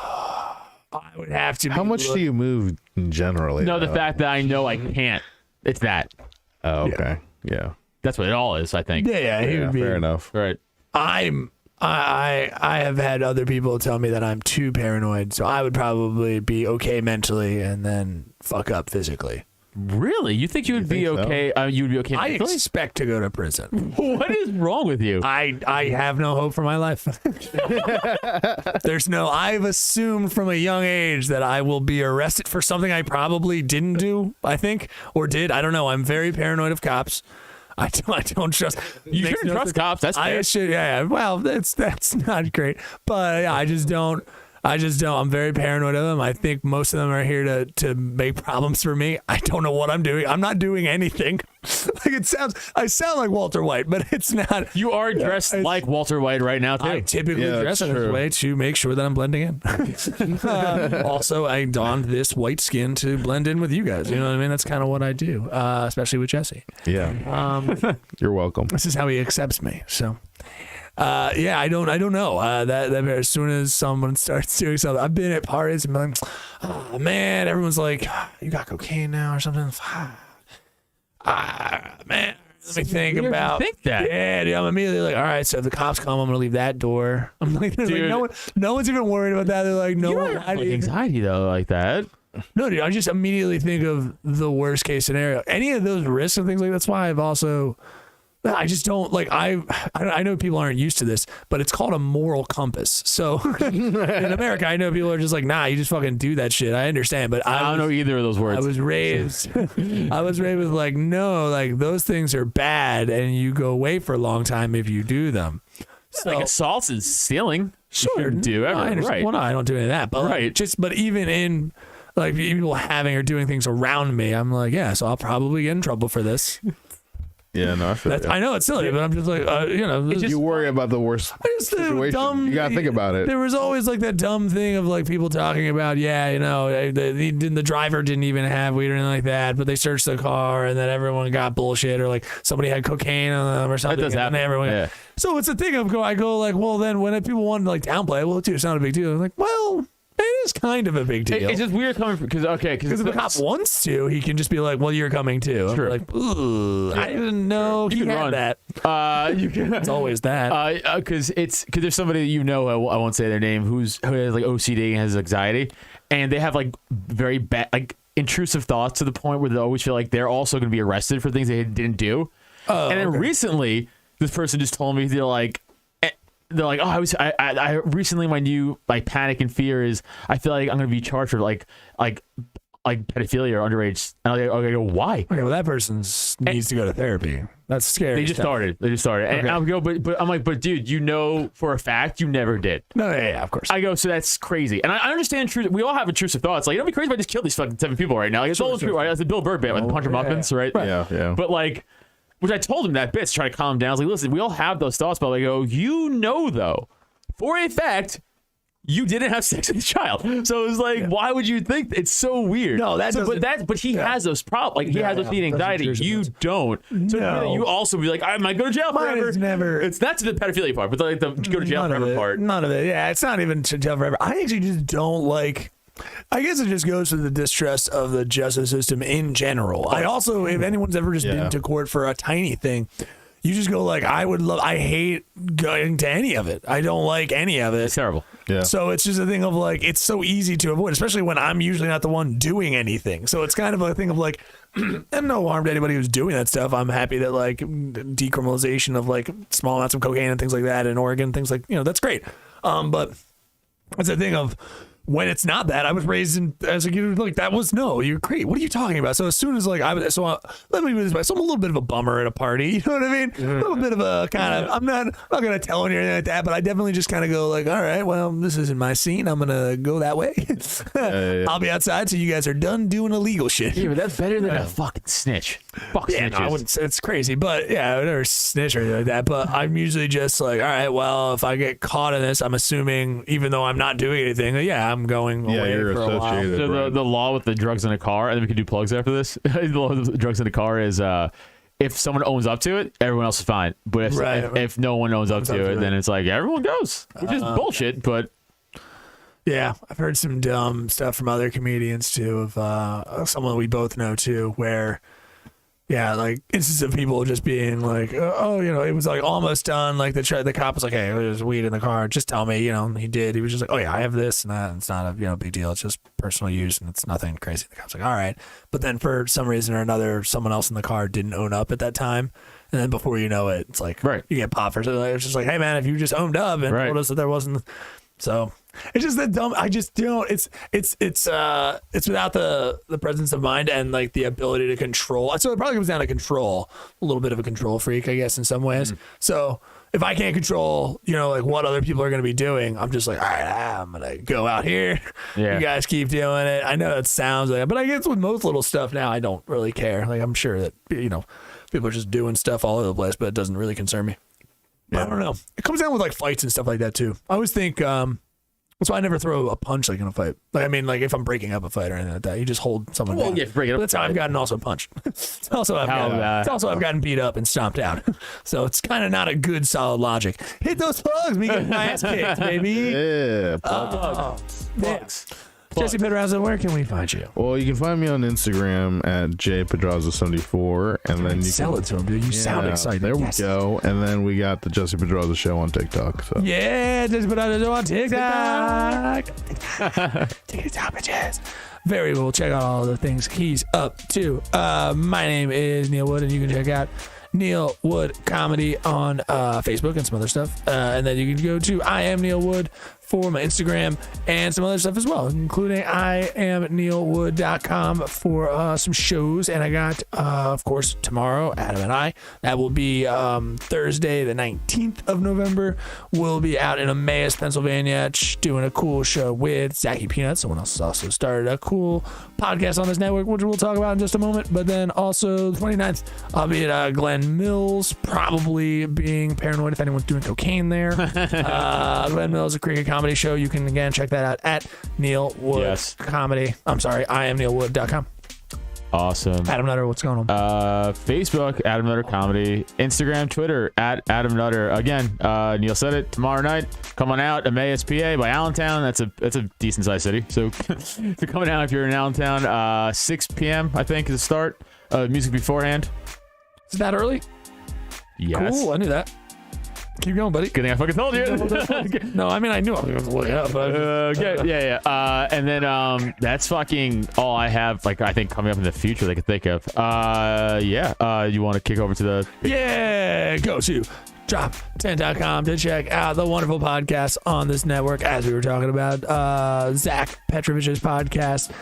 I would have to. How much do you move generally? No, the fact that I know I can't. It's that. Oh, okay. Yeah. That's what it all is, I think. Yeah, he would be. Fair enough. Right. I have had other people tell me that I'm too paranoid, so I would probably be okay mentally and then fuck up physically. Really? You think you would be okay? You would be okay I mentally? expect to go to prison. What is wrong with you? I have no hope for my life. I've assumed from a young age that I will be arrested for something I probably didn't do, I think, or did. I don't know. I'm very paranoid of cops. I don't trust. You shouldn't trust cops. That's fair. I should. Yeah. Well, that's not great. But yeah, I just don't. I'm very paranoid of them. I think most of them are here to make problems for me. I don't know what I'm doing. I'm not doing anything. I sound like Walter White, but it's not. You are dressed like Walter White right now, too. I typically dress in this way to make sure that I'm blending in. Also, I donned this white skin to blend in with you guys. You know what I mean? That's kind of what I do, especially with Jesse. Yeah. You're welcome. This is how he accepts me. So. Yeah, I don't know. That as soon as someone starts doing something, I've been at parties and been like, oh man, everyone's like, you got cocaine now or something. Man, Let me think about. Think that. Yeah, dude, I'm immediately like, all right. So if the cops come, I'm gonna leave that door. I'm like, there's like no one's even worried about that. They're like, no You one. don't have like anxiety though, like that. No, dude, I just immediately think of the worst case scenario. Any of those risks and things like that's why I've also. I just don't like I know people aren't used to this, but it's called a moral compass. So in America, I know people are just like, nah, you just fucking do that shit. I understand, but I don't know either of those words. I was raised with like, no, like those things are bad and you go away for a long time if you do them. So like assaults and stealing. sure, Shouldn't do ever. I understand. Right. Well, no, I don't do any of that, but Right. but even in like people having or doing things around me, I'm like, yeah, so I'll probably get in trouble for this. Yeah, no, I feel That's, yeah. I know it's silly, but I'm just like, You worry about the worst Just the situation. dumb, You gotta think about it. There was always like that dumb thing of like people talking about, the driver didn't even have weed or anything like that, but they searched the car and then everyone got bullshit or like somebody had cocaine on them or something. That does and happen. everyone, Yeah. So it's a thing of I go like, well, then when people want to like downplay it, well, dude, it's not a big deal. I'm like, well, it is kind of a big deal. It's just weird coming from because Because if the cop wants to, he can just be like, well, you're coming too. I'm Sure. like, ooh, I didn't know You he can had run. that. you can. It's always that. Because there's somebody that you know, I won't say their name, who has like OCD and has anxiety, and they have like very bad, like intrusive thoughts to the point where they always feel like they're also going to be arrested for things they didn't do. Oh, and then okay. recently, this person just told me they're like, oh, I recently my new like panic and fear is I feel like I'm going to be charged for like pedophilia or underage. And I go, why? Okay, well, that person needs to go to therapy. That's scary. They just started. And Okay. I'll go, but I'm like, but dude, you know for a fact you never did. No, yeah, of course. I go, so that's crazy. And I understand truth. We all have intrusive thoughts. Like, it'd be crazy if I just killed these fucking 7 people right now. Like, it's all true. Right? That's the Bill Burr bit, like the Punch Muffins, right? Yeah. But like, which I told him that bit to try to calm him down. I was like, listen, we all have those thoughts, but I go, you know, though, for a fact, you didn't have sex with a child. So it's like, why would you think it's so weird? No, that doesn't. But he has those problems. Like he has those feeding anxiety. You don't. So No. you also be like, I might go to jail Mine forever. is never. It's not to the pedophilia part, but like the go to jail None of forever it. part. None of it. Yeah, it's not even to jail forever. I actually just don't like. I guess it just goes to the distrust of the justice system in general. I also, if anyone's ever just been to court for a tiny thing, you just go like, I hate going to any of it. I don't like any of it. It's terrible. Yeah. So it's just a thing of like, it's so easy to avoid, especially when I'm usually not the one doing anything. So it's kind of a thing of like, and no harm to anybody who's doing that stuff. I'm happy that like decriminalization of like small amounts of cocaine and things like that in Oregon, things like, that's great. But it's a thing of, when it's not that, I was raised as a kid, like that was you're great. What are you talking about? So as soon as like let me put it this way. So I'm a little bit of a bummer at a party. You know what I mean? A little bit of a kind of. I'm not gonna tell anything like that, but I definitely just kind of go like, all right, well, this isn't my scene. I'm gonna go that way. I'll be outside, so you guys are done doing illegal shit. Yeah, but that's better than a fucking snitch. Fuck Yeah, snitches. no, I wouldn't say it's crazy, but yeah, I would never snitch or anything like that. But I'm usually just like, all right, well, if I get caught in this, I'm assuming, even though I'm not doing anything, I'm going away you're for a while. associated. So right. the law with the drugs in a car, and then we can do plugs after this. The law with the drugs in a car is if someone owns up to it, everyone else is fine. But if no one owns up to it, then it's like everyone goes, which is bullshit. But Yeah, I've heard some dumb stuff from other comedians too, of someone we both know too, where like instances of people just being like, it was like almost done. Like the cop was like, hey, there's weed in the car. Just tell me, he did. He was just like, oh yeah, I have this and that. And it's not a big deal. It's just personal use and it's nothing crazy. The cop's like, all right. But then for some reason or another, someone else in the car didn't own up at that time. And then before you know it, it's like, you get popped for something. It's just like, hey man, if you just owned up and told us that there wasn't. So it's just that dumb. I just it's without the presence of mind and like the ability to control. So it probably comes down to control. A little bit of a control freak, I guess, in some ways. So if I can't control, like what other people are going to be doing, I'm just like, all right, I'm gonna go out here. Yeah. You guys keep doing it. I know it sounds like, but I guess with most little stuff now, I don't really care. Like I'm sure that people are just doing stuff all over the place, but it doesn't really concern me. I don't know. It comes down with like fights and stuff like that too. I always think that's why I never throw a punch like in a fight. Like I mean, like if I'm breaking up a fight or anything like that, you just hold someone down. yeah, break it up. But that's how I've gotten also punched. It's also I've gotten beat up and stomped out. So it's kind of not a good solid logic. Hit those plugs, me getting my ass kicked, baby. Yeah. Plugs. Jesse Pedraza, where can we find you? Well, you can find me on Instagram at jpedraza74, and then you Sell can it to him, dude. You sound excited. There Yes. we go. And then we got the Jesse Pedraza Show on TikTok. So Yeah, Jesse Pedraza on TikTok. TikTok, bitches. Very cool. Check out all the things he's up to. My name is Neil Wood, and you can check out Neil Wood Comedy on Facebook and some other stuff. And then you can go to I Am Neil Wood for my Instagram and some other stuff as well, including IamNeilWood.com for some shows. And I got, of course, tomorrow, Adam and I. That will be Thursday, the 19th of November. We'll be out in Emmaus, Pennsylvania, doing a cool show with Zachy Peanut. Someone else has also started a cool podcast on this network, which we'll talk about in just a moment. But then also the 29th, I'll be at Glen Mills, probably being paranoid if anyone's doing cocaine there. Glen Mills, a cricket comedy show. You can again check that out at Neil Wood Comedy. I'm sorry, IamNeilWood.com. Awesome. Adam Nutter, what's going on? Facebook, Adam Nutter Comedy. Instagram, Twitter, at Adam Nutter. Again, Neil said it, tomorrow night, come on out, Emmaus, PA by Allentown. That's a decent sized city. So coming out if you're in Allentown, 6 p.m. I think is the start. Music beforehand. Is that early? Yes. Cool, I knew that. Keep going, buddy. Good thing I fucking told you. No, I mean, I knew I was going to look it up. But Yeah. And then that's fucking all I have, like, I think coming up in the future that I could think of. You want to kick over to the... Yeah, go to drop10.com to check out the wonderful podcasts on this network, as we were talking about. Zach Petrovich's podcast.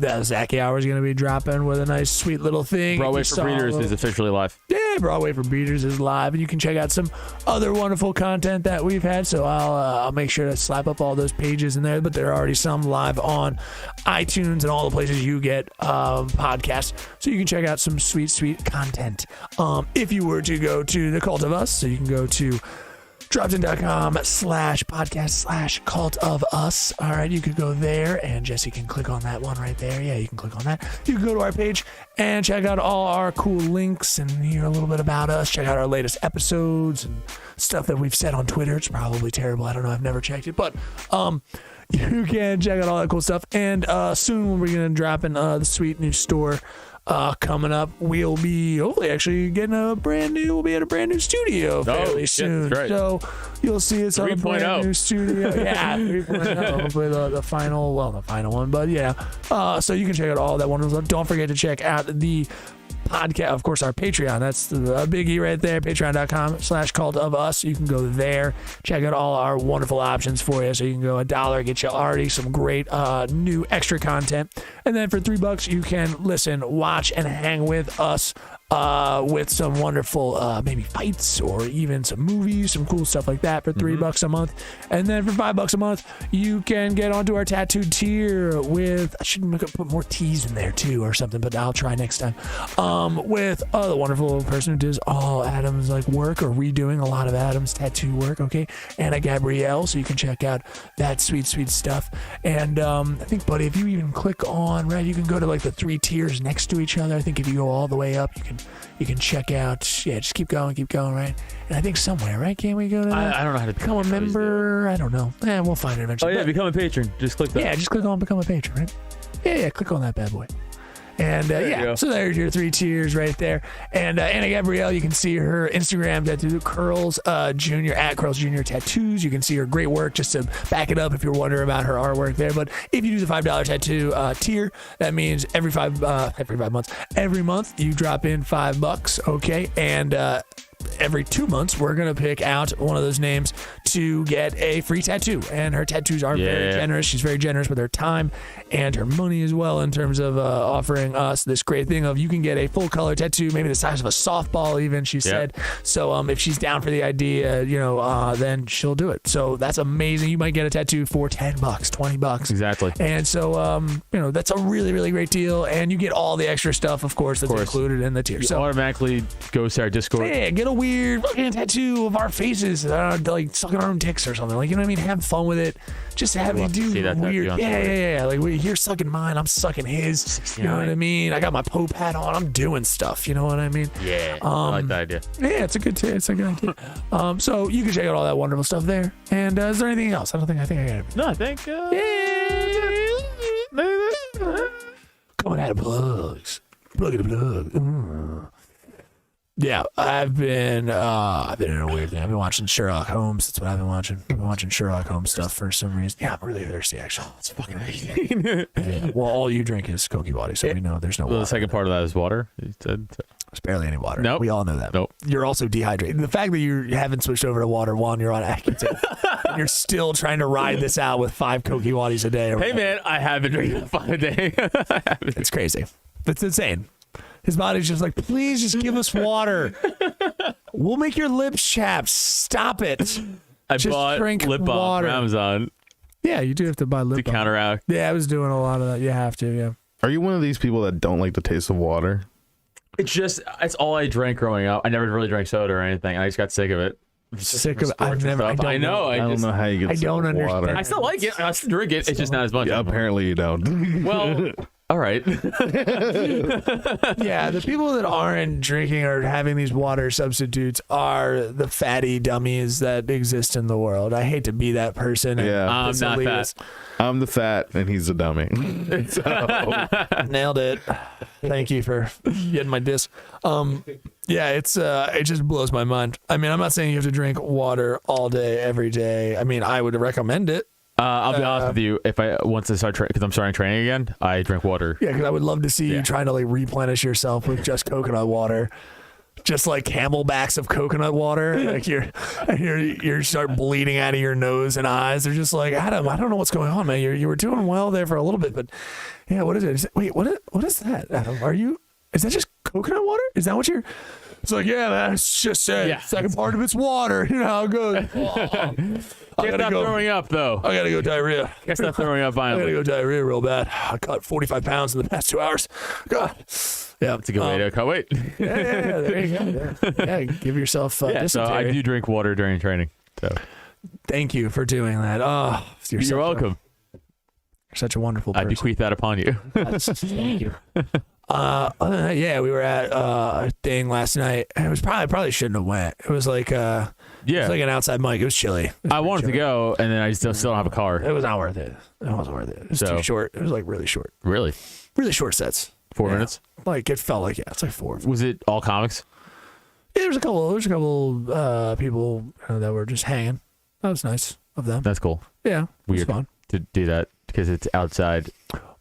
The Zachy Hour is going to be dropping with a nice, sweet little thing. Broadway for Breeders is officially live. Yeah, Broadway for Breeders is live, and you can check out some other wonderful content that we've had. So I'll make sure to slap up all those pages in there. But there are already some live on iTunes and all the places you get podcasts. So you can check out some sweet, sweet content. If you were to go to the Cult of Us, so you can go to dropton.com/podcast/cult of us. All right, you could go there, and Jesse can click on that one right there. Yeah, you can click on that. You can go to our page and check out all our cool links and hear a little bit about us. Check out our latest episodes and stuff that we've said on Twitter. It's probably terrible. I don't know. I've never checked it, but you can check out all that cool stuff. And soon we're going to drop in the sweet new store. Coming up, we'll be hopefully actually getting we'll be at a brand new studio fairly soon. Right. So you'll see us on a brand new studio. Yeah, 3.0. Hopefully the final one, but yeah. So you can check out all that wonderful stuff. Don't forget to check out the podcast, of course, our Patreon. That's the biggie right there. Patreon.com/cult of us. You can go there, check out all our wonderful options for you. So you can go $1, get you already some great new extra content, and then for $3 you can listen, watch, and hang with us with some wonderful maybe fights or even some movies, some cool stuff like that for $3 a month. And then for $5 a month, you can get onto our tattooed tier with, I should put more T's in there too or something, but I'll try next time. With the wonderful person who does all Adam's like work or redoing a lot of Adam's tattoo work, okay? Anna Gabrielle, so you can check out that sweet, sweet stuff. And I think, buddy, if you even click on, right, you can go to like the 3 tiers next to each other. I think if you go all the way up, you can check out, just keep going, right? And I think somewhere, right? Can't we go to that? I don't know how to become a member. I don't know. We'll find it eventually. Oh, yeah, become a patron. Just click that. Yeah, just click on become a patron, right? Yeah, click on that bad boy. And so there's your 3 tiers right there. And Anna Gabrielle, you can see her Instagram tattoo, Curls Jr. at Curls Jr. Tattoos. You can see her great work just to back it up if you're wondering about her artwork there. But if you do the $5 tattoo tier, that means every month you drop in $5, okay? And every 2 months, we're going to pick out one of those names to get a free tattoo. And her tattoos are very generous. She's very generous with her time and her money as well in terms of offering us this great thing of you can get a full color tattoo, maybe the size of a softball even, she said. So if she's down for the idea, then she'll do it. So that's amazing. You might get a tattoo for $10, $20. Exactly. And so, that's a really, really great deal. And you get all the extra stuff, of course, that's included in the tier. You so automatically goes to our Discord. Yeah, get a weird fucking tattoo of our faces, like sucking our own dicks or something. Like, you know what I mean? Have fun with it. Just have me do weird. Yeah. Like, you're sucking mine, I'm sucking his. 69. You know what I mean? I got my Pope hat on. I'm doing stuff. You know what I mean? Yeah. I like that idea. Yeah, it's a good idea. So you can check out all that wonderful stuff there. And is there anything else? I think I got it. No, I think. Yeah. Coming out of plugs. Plug in the plug. Yeah, I've been in a weird thing. I've been watching Sherlock Holmes. That's what I've been watching. I've been watching Sherlock Holmes stuff for some reason. Yeah, I'm really thirsty, actually. It's fucking amazing. Yeah. Well, all you drink is Cokie Body, so we know there's no Well, water. the second part of that is water. You said. There's barely any water. Nope. We all know that. Nope. You're also dehydrated. The fact that you haven't switched over to water while you're on Accutane, and you're still trying to ride this out with 5 Cokie Waddies a day. Hey man, I have been drinking 5 a day. It's crazy. It's insane. His body's just like, please just give us water. We'll make your lips chapped. Stop it. I Just bought drink lip balm water. from Amazon Yeah, you do have to buy lip to balm. counteract. Yeah, I was doing a lot of that. You have to, yeah. Are you one of these people that don't like the taste of water? It's all I drank growing up. I never really drank soda or anything. I just got sick of it. Sick of it. I've never. I don't know. I don't know how you get I sick don't of understand. water. I still like it. I still drink it. It's just not as much. Yeah, apparently you don't. Well, all right. Yeah, the people that aren't drinking or having these water substitutes are the fatty dummies that exist in the world. I hate to be that person. and Yeah. I'm not disobey fat. this. I'm the fat and he's a dummy. Nailed it. Thank you for getting my diss. Yeah, it just blows my mind. I mean, I'm not saying you have to drink water all day, every day. I mean, I would recommend it. I'll be honest with you. If once I start because I'm starting training again, I drink water. Yeah, because I would love to see you Yeah. trying to like replenish yourself with just coconut water. Just like camelbacks of coconut water, like you start bleeding out of your nose and eyes. They're just like, Adam, I don't know what's going on, man. You were doing well there for a little bit, but yeah, what is it? Wait, what is that, Adam? Is that just coconut water? Is that what you're? It's like, yeah, man, it's just second part of it's water. You know how it goes. I Can't gotta stop go. throwing up though. I gotta go diarrhea. Can't stop throwing up I gotta violently. go diarrhea real bad. I cut 45 pounds in the past 2 hours. God. Yeah, It's a good way to cut weight. yeah, there you go. Yeah, give yourself Yeah, so I dysentery. do drink water during training. So Thank you for doing that. Oh, you're welcome. You're such a wonderful I person. bequeath that upon you. Thank you. Other than that, yeah, we were at a thing last night. It was probably shouldn't have went. It was like it Yeah, was like an outside mic. It was chilly. It was I pretty wanted to chilly. go, and then I still don't have a car. It was not worth it. It wasn't worth it. It was So- too short. It was like really short. Really, Really short sets. 4 Yeah. minutes? Like it felt like it's like 4. Was it all comics? Yeah, there's a couple people that were just hanging. That was nice of them. That's cool Yeah, it was Weird. fun. to do that because it's outside.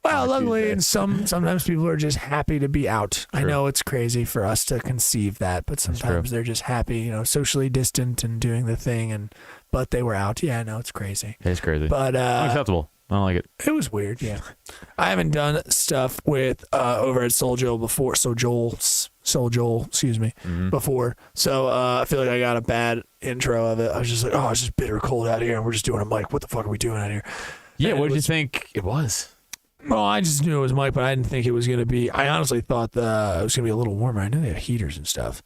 Well, on luckily, Tuesday. and sometimes people are just happy to be out. I True. know it's crazy for us to conceive that, but sometimes they're just happy, socially distant and doing the thing, but they were out. Yeah, I know it's crazy, It's crazy. but Unacceptable. I don't like it. it was weird. Yeah, I haven't done stuff with over at Soul Joel before. Soul Joel, excuse me, before. So I feel like I got a bad intro of it. I was just like, oh, it's just bitter cold out here, and we're just doing a mic. What the fuck are we doing out here? Yeah, And what it did you was- think it was? Well, I just knew it was Mike, but I didn't think it was going to be. I honestly thought it was going to be a little warmer. I know they have heaters and stuff.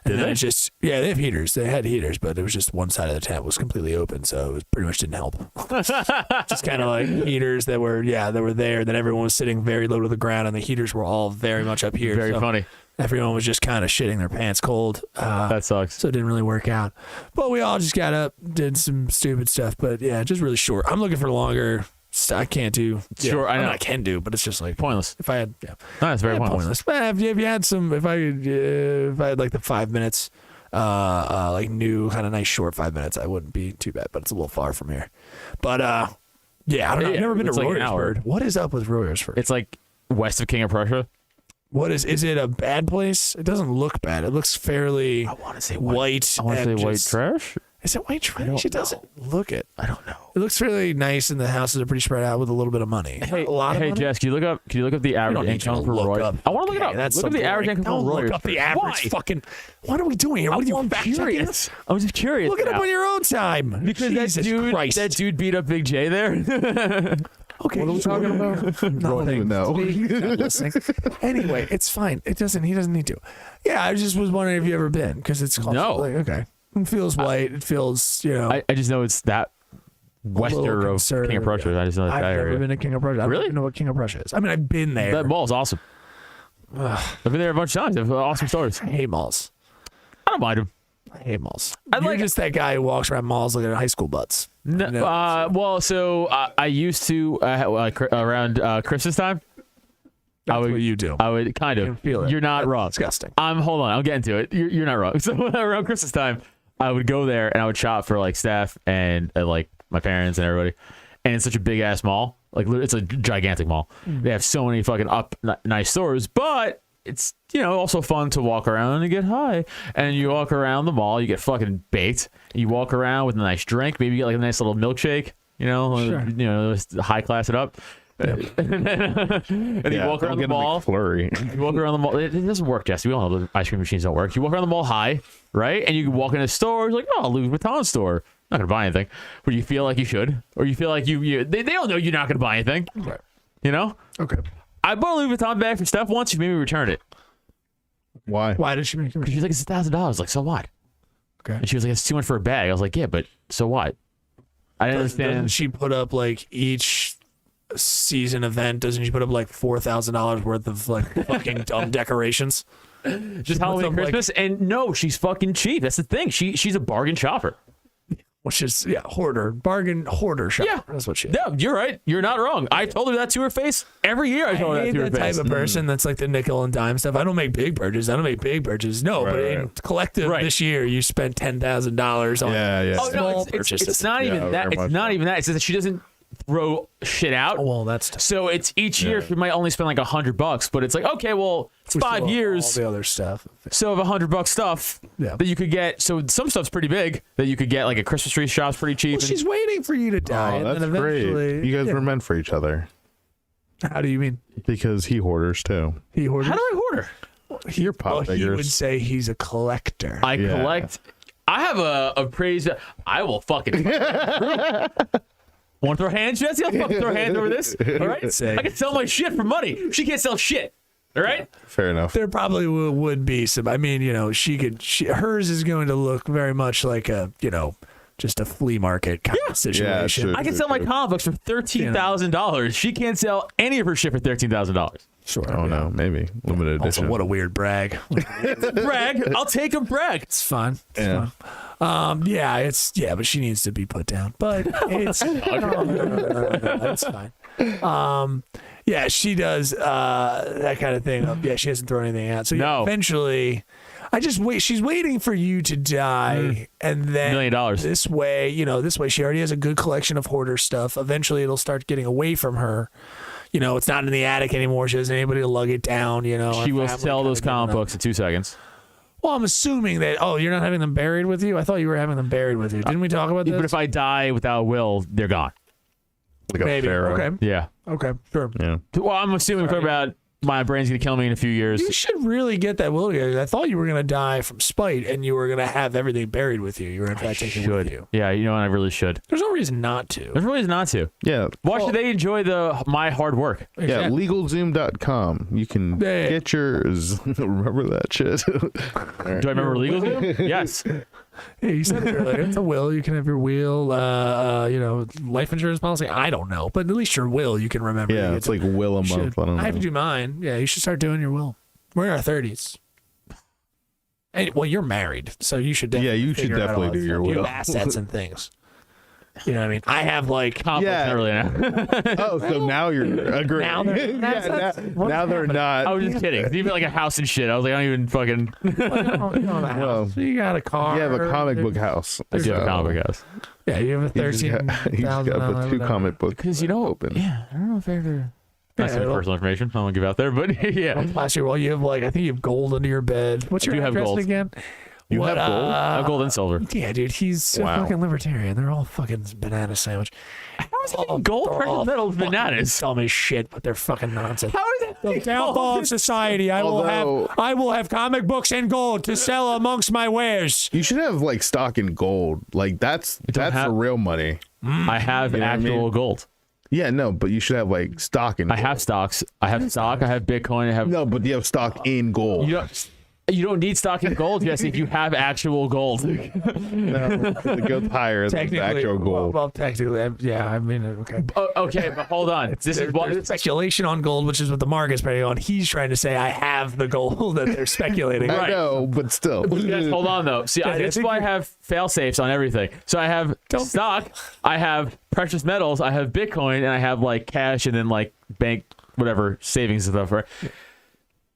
And Did then they? it's just, yeah, they have heaters. They had heaters, but it was just one side of the tent was completely open, so it pretty much didn't help. Just kind of like heaters that were there. Then everyone was sitting very low to the ground, and the heaters were all very much up here. Very so funny. Everyone was just kind of shitting their pants cold. That sucks. So it didn't really work out. But we all just got up, did some stupid stuff. But yeah, just really short. I'm looking for longer. I can't do. Sure, I know. I can do, but it's just like Pointless. if I had, yeah, No, that's very pointless. pointless. But if you had some, if I had like the 5 minutes, like new kind of nice short 5 minutes, I wouldn't be too bad. But it's a little far from here. But yeah, I don't know. I've Yeah, never been to it's like an hour. Royersford. What is up with Royersford? It's like west of King of Prussia. What is it a bad place? It doesn't look bad. It looks fairly want to say white. I want to say and white just- trash. Is it white trash? don't It doesn't look it. I don't know. It looks really nice, and the houses are pretty spread out with a little bit of money. Hey, a lot of money. Jess, can you look up the You average don't need income to for look Roy? up. I want to look it Okay, up. that's Look so up the average boring. income Don't for Roy. look up the average Why? fucking. What are we doing here? What are you I'm fact checking curious. us? I was just curious. Look it up now. on your own time. Because Jesus Christ. that dude beat up Big J there. Okay, What are we talking about? I don't even know. Not listening. Anyway, it's fine. He doesn't need to. Yeah, I just was wondering if you ever been because it's called. No. Like, okay. It feels white. It feels I just know it's that western of King of Prussia. I just know I've that never area. been to King of Prussia. I don't Really? even know what King of Prussia is. I mean, I've been there. That mall's awesome. I've been there a bunch of times. They have awesome stores. I hate malls. I don't mind them. I hate malls. I You're like- just that guy who walks around malls looking at high school butts. No, well, so I used to around Christmas time. That's what you do. I would kind can of. feel it. You're not That's wrong. disgusting. Hold on. I'll get into it. You're not wrong. So around Christmas time, I would go there and I would shop for like staff and like my parents and everybody. And it's such a big ass mall. Like it's a gigantic mall. They have so many fucking nice stores, but it's also fun to walk around and get high. And you walk around the mall, you get fucking baked. You walk around with a nice drink, maybe you get like a nice little milkshake. High class it up. And you walk around the mall. Flurry. You walk around the mall. It doesn't work, Jesse. We all know the ice cream machines don't work. You walk around the mall high, right? And you walk in a store. It's like, oh, Louis Vuitton store. Not gonna buy anything, but you feel like you should, or you feel like they don't know you're not gonna buy anything. Right. You know. Okay. I bought a Louis Vuitton bag for Steph once. She made me return it. Why? Why did she make you? She's like, it's $1,000. Like, so what? Okay. And she was like, it's too much for a bag. I was like, yeah, but so what? I didn't Doesn't understand. she put up like each season event? Doesn't she put up like $4,000 worth of like fucking dumb decorations? Just Halloween, them, like- Christmas, and no, she's fucking cheap. That's the thing. She's a bargain shopper. Which is bargain hoarder shop. Yeah. That's what she is. No, you're right. You're not wrong. I told her that to her face every year. I told her I that hate to her that face. type of person that's like the nickel and dime stuff. I don't make big purchases. No, but in collective Right. this year, you spent $10,000 on. Yeah. Oh no, it's not even that. very It's much not so. even that. It's just that she doesn't throw shit out. Oh, well, that's tough. So it's each year she might only spend like $100, but it's like, okay, well, it's 5 years. All the other stuff. So of $100 stuff Yeah. that you could get. So some stuff's pretty big that you could get. Like a Christmas tree shop's pretty cheap. Well, she's waiting for you to die. Oh, and that's then eventually, great. You guys were meant for each other How do you mean? because he hoarders too. He hoarders? How do I hoarder? You're pop Well, he figures. would say he's a collector. I Yeah. collect. I have a praise. I will fucking. Want to throw hands, Jesse? I'll fucking throw hands over this. All right. Say. I can sell my shit for money. She can't sell shit. All right. Fair enough. There probably would be some. I mean, hers is going to look very much like a, just a flea market kind of situation. sure. I can sell my comic books for $13,000. She can't sell any of her shit for $13,000. Sure. Oh no, maybe limited Also, edition. what a weird brag. Brag. I'll take a brag. It's fun. It's Yeah. fun. But she needs to be put down. But it's no, that's fine. Yeah, she does that kind of thing. Yeah, she hasn't thrown anything out. So yeah, No. eventually, I just wait. She's waiting for you to die, and then $1 million. This way, she already has a good collection of hoarder stuff. Eventually, it'll start getting away from her. It's not in the attic anymore. She doesn't have anybody to lug it down. She her will family sell kinda those giving comic up. books in 2 seconds. Well, I'm assuming that. Oh, you're not having them buried with you. I thought you were having them buried with you. Didn't we talk about this? But if I die without a will, they're gone. like a Maybe. pharaoh. Okay. Yeah. Okay. Sure. Yeah. Well, I'm assuming we're talking about my brain's going to kill me in a few years. You should really get that will together. I thought you were gonna die from spite, and you were gonna have everything buried with you. You were in fact taking it with you. Yeah, you know what? I really should. There's no reason not to. There's really not to. Yeah. Why should they enjoy my hard work? Yeah, legalzoom.com. You can Yeah. get yours. Remember that shit. Do I remember LegalZoom? Yes. Yeah, you said it earlier. It's a will. You can have your will. Life insurance policy. I don't know, but at least your will you can remember. Yeah, it's like will a You month. should. I don't know. I have to do mine. Yeah, you should start doing your will. We're in our 30s. Well, you're married, so you should definitely. Yeah, you should figure out definitely all do that your stuff. You will. have assets and things. You know what I mean? I have like. Conflict Yeah. early now. Oh, so now you're agreeing. Now they're- yeah, now they're not. I was just kidding. Even like a house and shit. I was like, I don't even fucking. You don't have a house. Well, You got a car. You have a comic book house. I do have a comic book house. Yeah, you have a You just got $13,000. two comic books. Because you know, open. yeah, I don't know if I ever. That's Yeah, some personal information. I don't want to give out there, but yeah. Last year, well, you have I think you have gold under your bed. What's your do have address gold. again? You have gold? I have gold and silver. Yeah, dude, he's a Wow. fucking libertarian. They're all fucking banana sandwich. How is it gold They're precious all metals fucking bananas? Dumb as shit, but they're fucking nonsense. How is The it? downfall of society. I Although- will have comic books and gold to sell amongst my wares. You should have like stock in gold. Like that's don't have- the real money. I have You know what I actual mean? gold. Yeah, no, but you should have like stock in. I gold. have stocks. I have stock. I have Bitcoin. I have. No, but you have stock in gold. You know, You don't need stock in gold, Jesse, if you have actual gold. No, it goes higher than the actual gold. Well, technically, yeah. I mean, okay. Okay, but hold on. This is what There's speculation on gold, which is what the market's betting on. He's trying to say, I have the gold that they're speculating. I know, but still. Yes, hold on though. See, that's why I have fail safes on everything. So I have stock, I have precious metals, I have Bitcoin, and I have like cash and then like bank, whatever, savings and stuff, right?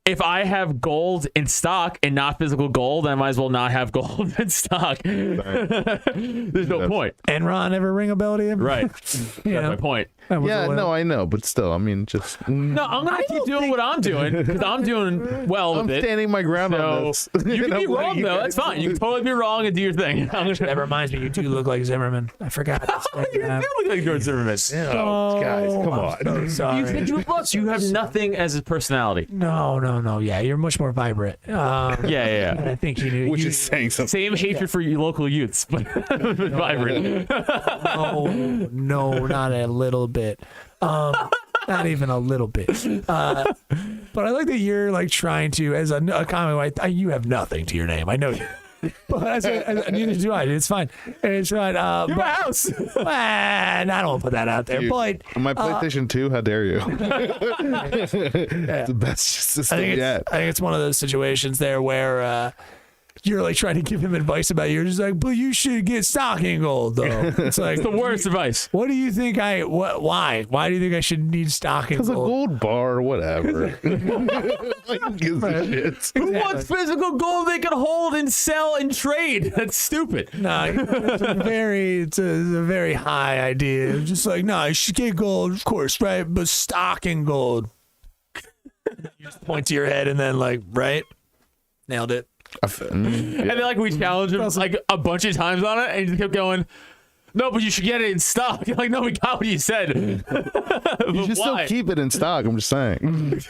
If I have gold in stock and not physical gold, I might as well not have gold in stock. There's no point. Enron ever ring a bell to you? Right. That's my point. Yeah, no, I know, but still, I mean, just. No, I'm going to keep doing what I'm doing because I'm doing well I'm with it. standing my ground on this. You can be wrong, though. That's fine. You can totally be wrong and do your thing. That reminds me, you do look like Zimmerman. I forgot. You do look like George Zimmerman. Oh, guys, come on. So sorry. You said you were plus. You have nothing as a personality. No. Yeah, you're much more vibrant. Yeah. I think you knew. Which is saying something. Same hatred for you local youths, but vibrant. No, not a little bit. Not even a little bit. But I like that you're like trying to, as a comic, you have nothing to your name. I know you. But neither do I. It's fine. It's fine. You have a house. I don't want to put that out there. Dude, but my PlayStation 2, how dare you? It's the best system yet. I think it's one of those situations there where you're like trying to give him advice about it. You're just like, but you should get stock in gold, though. It's like It's the worst advice. What do you think why? Why do you think I should need stock in Because a gold? gold bar, whatever. Like, who gives a shit? Who wants physical gold they can hold and sell and trade? That's stupid. No, it's a very high idea. Just like, no, you should get gold, of course, right? But stock in gold. You just point to your head and then like, right? Nailed it. And then like we challenged him like a bunch of times on it, and he just kept going, no, but you should get it in stock. You're like, no, we got what you said. You should still keep it in stock, I'm just saying.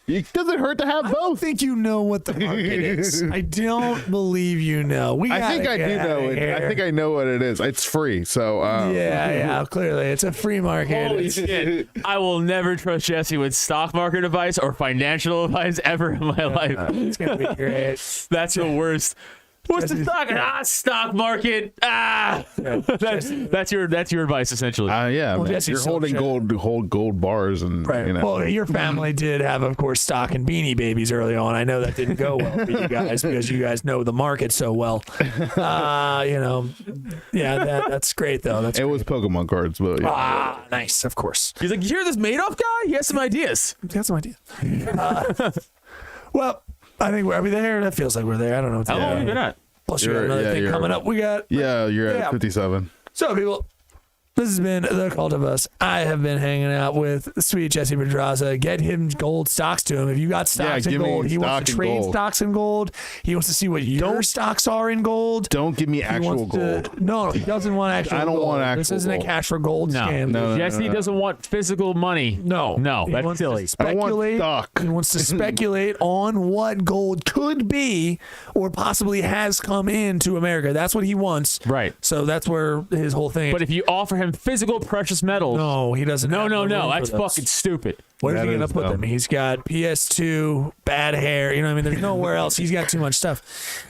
It doesn't hurt to have I don't both. think you know what the market is. I don't believe you know. I think I do know it. I think I know what it is. It's free, so Yeah, clearly it's a free market. Holy shit. I will never trust Jesse with stock market advice or financial advice ever in my life. It's gonna be great. That's the worst. What's the stock? Stock market. That's your advice essentially. yeah, Well, man. Jesse's You're so holding gold bars, and Right. you know. Well, your family did have, of course, stock and Beanie Babies early on. I know that didn't go well for you guys because you guys know the market so well. That's great though. It was Pokemon cards, but yeah. Nice, of course. He's like, you hear this Madoff guy? He has some ideas. Got some idea. Well, I think are we there? That feels like we're there. I don't know. How long have you been at? Plus, we got another thing coming up. We got. Yeah, you're at 57. So, people, this has been The Cult of Us. I have been hanging out with sweet Jesse Pedraza. Get him gold stocks to him. If you got stocks in give me gold, he wants to stock in trade gold. stocks in gold. He wants to see what your stocks are in gold. Don't give me He actual wants to- gold. No, he doesn't want actual I don't gold. want This actual isn't a gold. cash for gold scam. No. Jesse doesn't want physical money. No, He that's wants silly. to I don't want speculate. stock. He wants to speculate on what gold could be or possibly has come into America. That's what he wants. Right. So that's where his whole thing. But if you offer him physical precious metals, no, he doesn't. no, have the room that's for those. fucking stupid. Where's That he gonna is put dumb. them? He's got PS2, bad hair. You know what I mean? There's nowhere else. He's got too much stuff.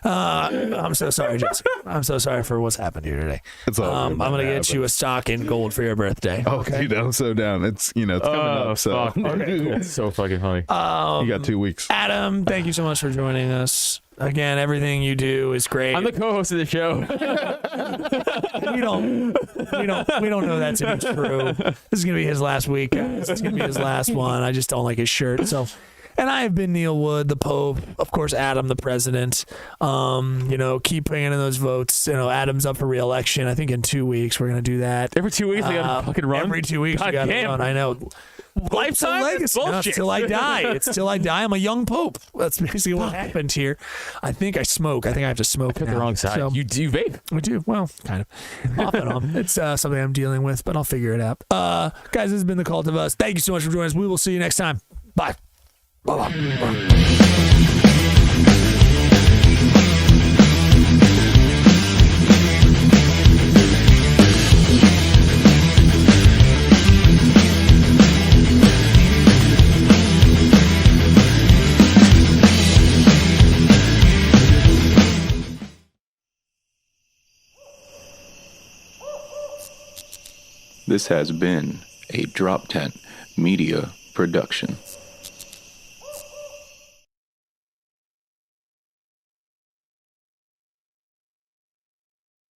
I'm so sorry, Jesse. I'm so sorry for what's happened here today. It's all I'm good, gonna man, get you a stock in gold for your birthday. Oh, dude, I'm so down. It's it's coming up. So Fuck. It's so fucking funny. you got 2 weeks. Adam, thank you so much for joining us. Again, everything you do is great. I'm the co-host of the show. we don't know that to be true. This is gonna be his last week, guys. It's gonna be his last one. I just don't like his shirt. So, and I have been Neil Wood, the Pope, of course, Adam, the president. Keep bringing in those votes. Adam's up for re-election. I think in 2 weeks we're gonna do that. Every 2 weeks, I gotta fucking run. Every 2 weeks, we God gotta damn. run. I know. Lifetime? It's That's bullshit. It's till I die. It's till I die. I'm a young pope. That's basically what happened here. I think I smoke. I think I have to smoke. Pick the now. wrong side. So, You do vape. we do. Well, kind of. Off and on. It's something I'm dealing with, but I'll figure it out. Guys, this has been The Cult of Us. Thank you so much for joining us. We will see you next time. Bye. Bye-bye. This has been a Drop Tent Media production.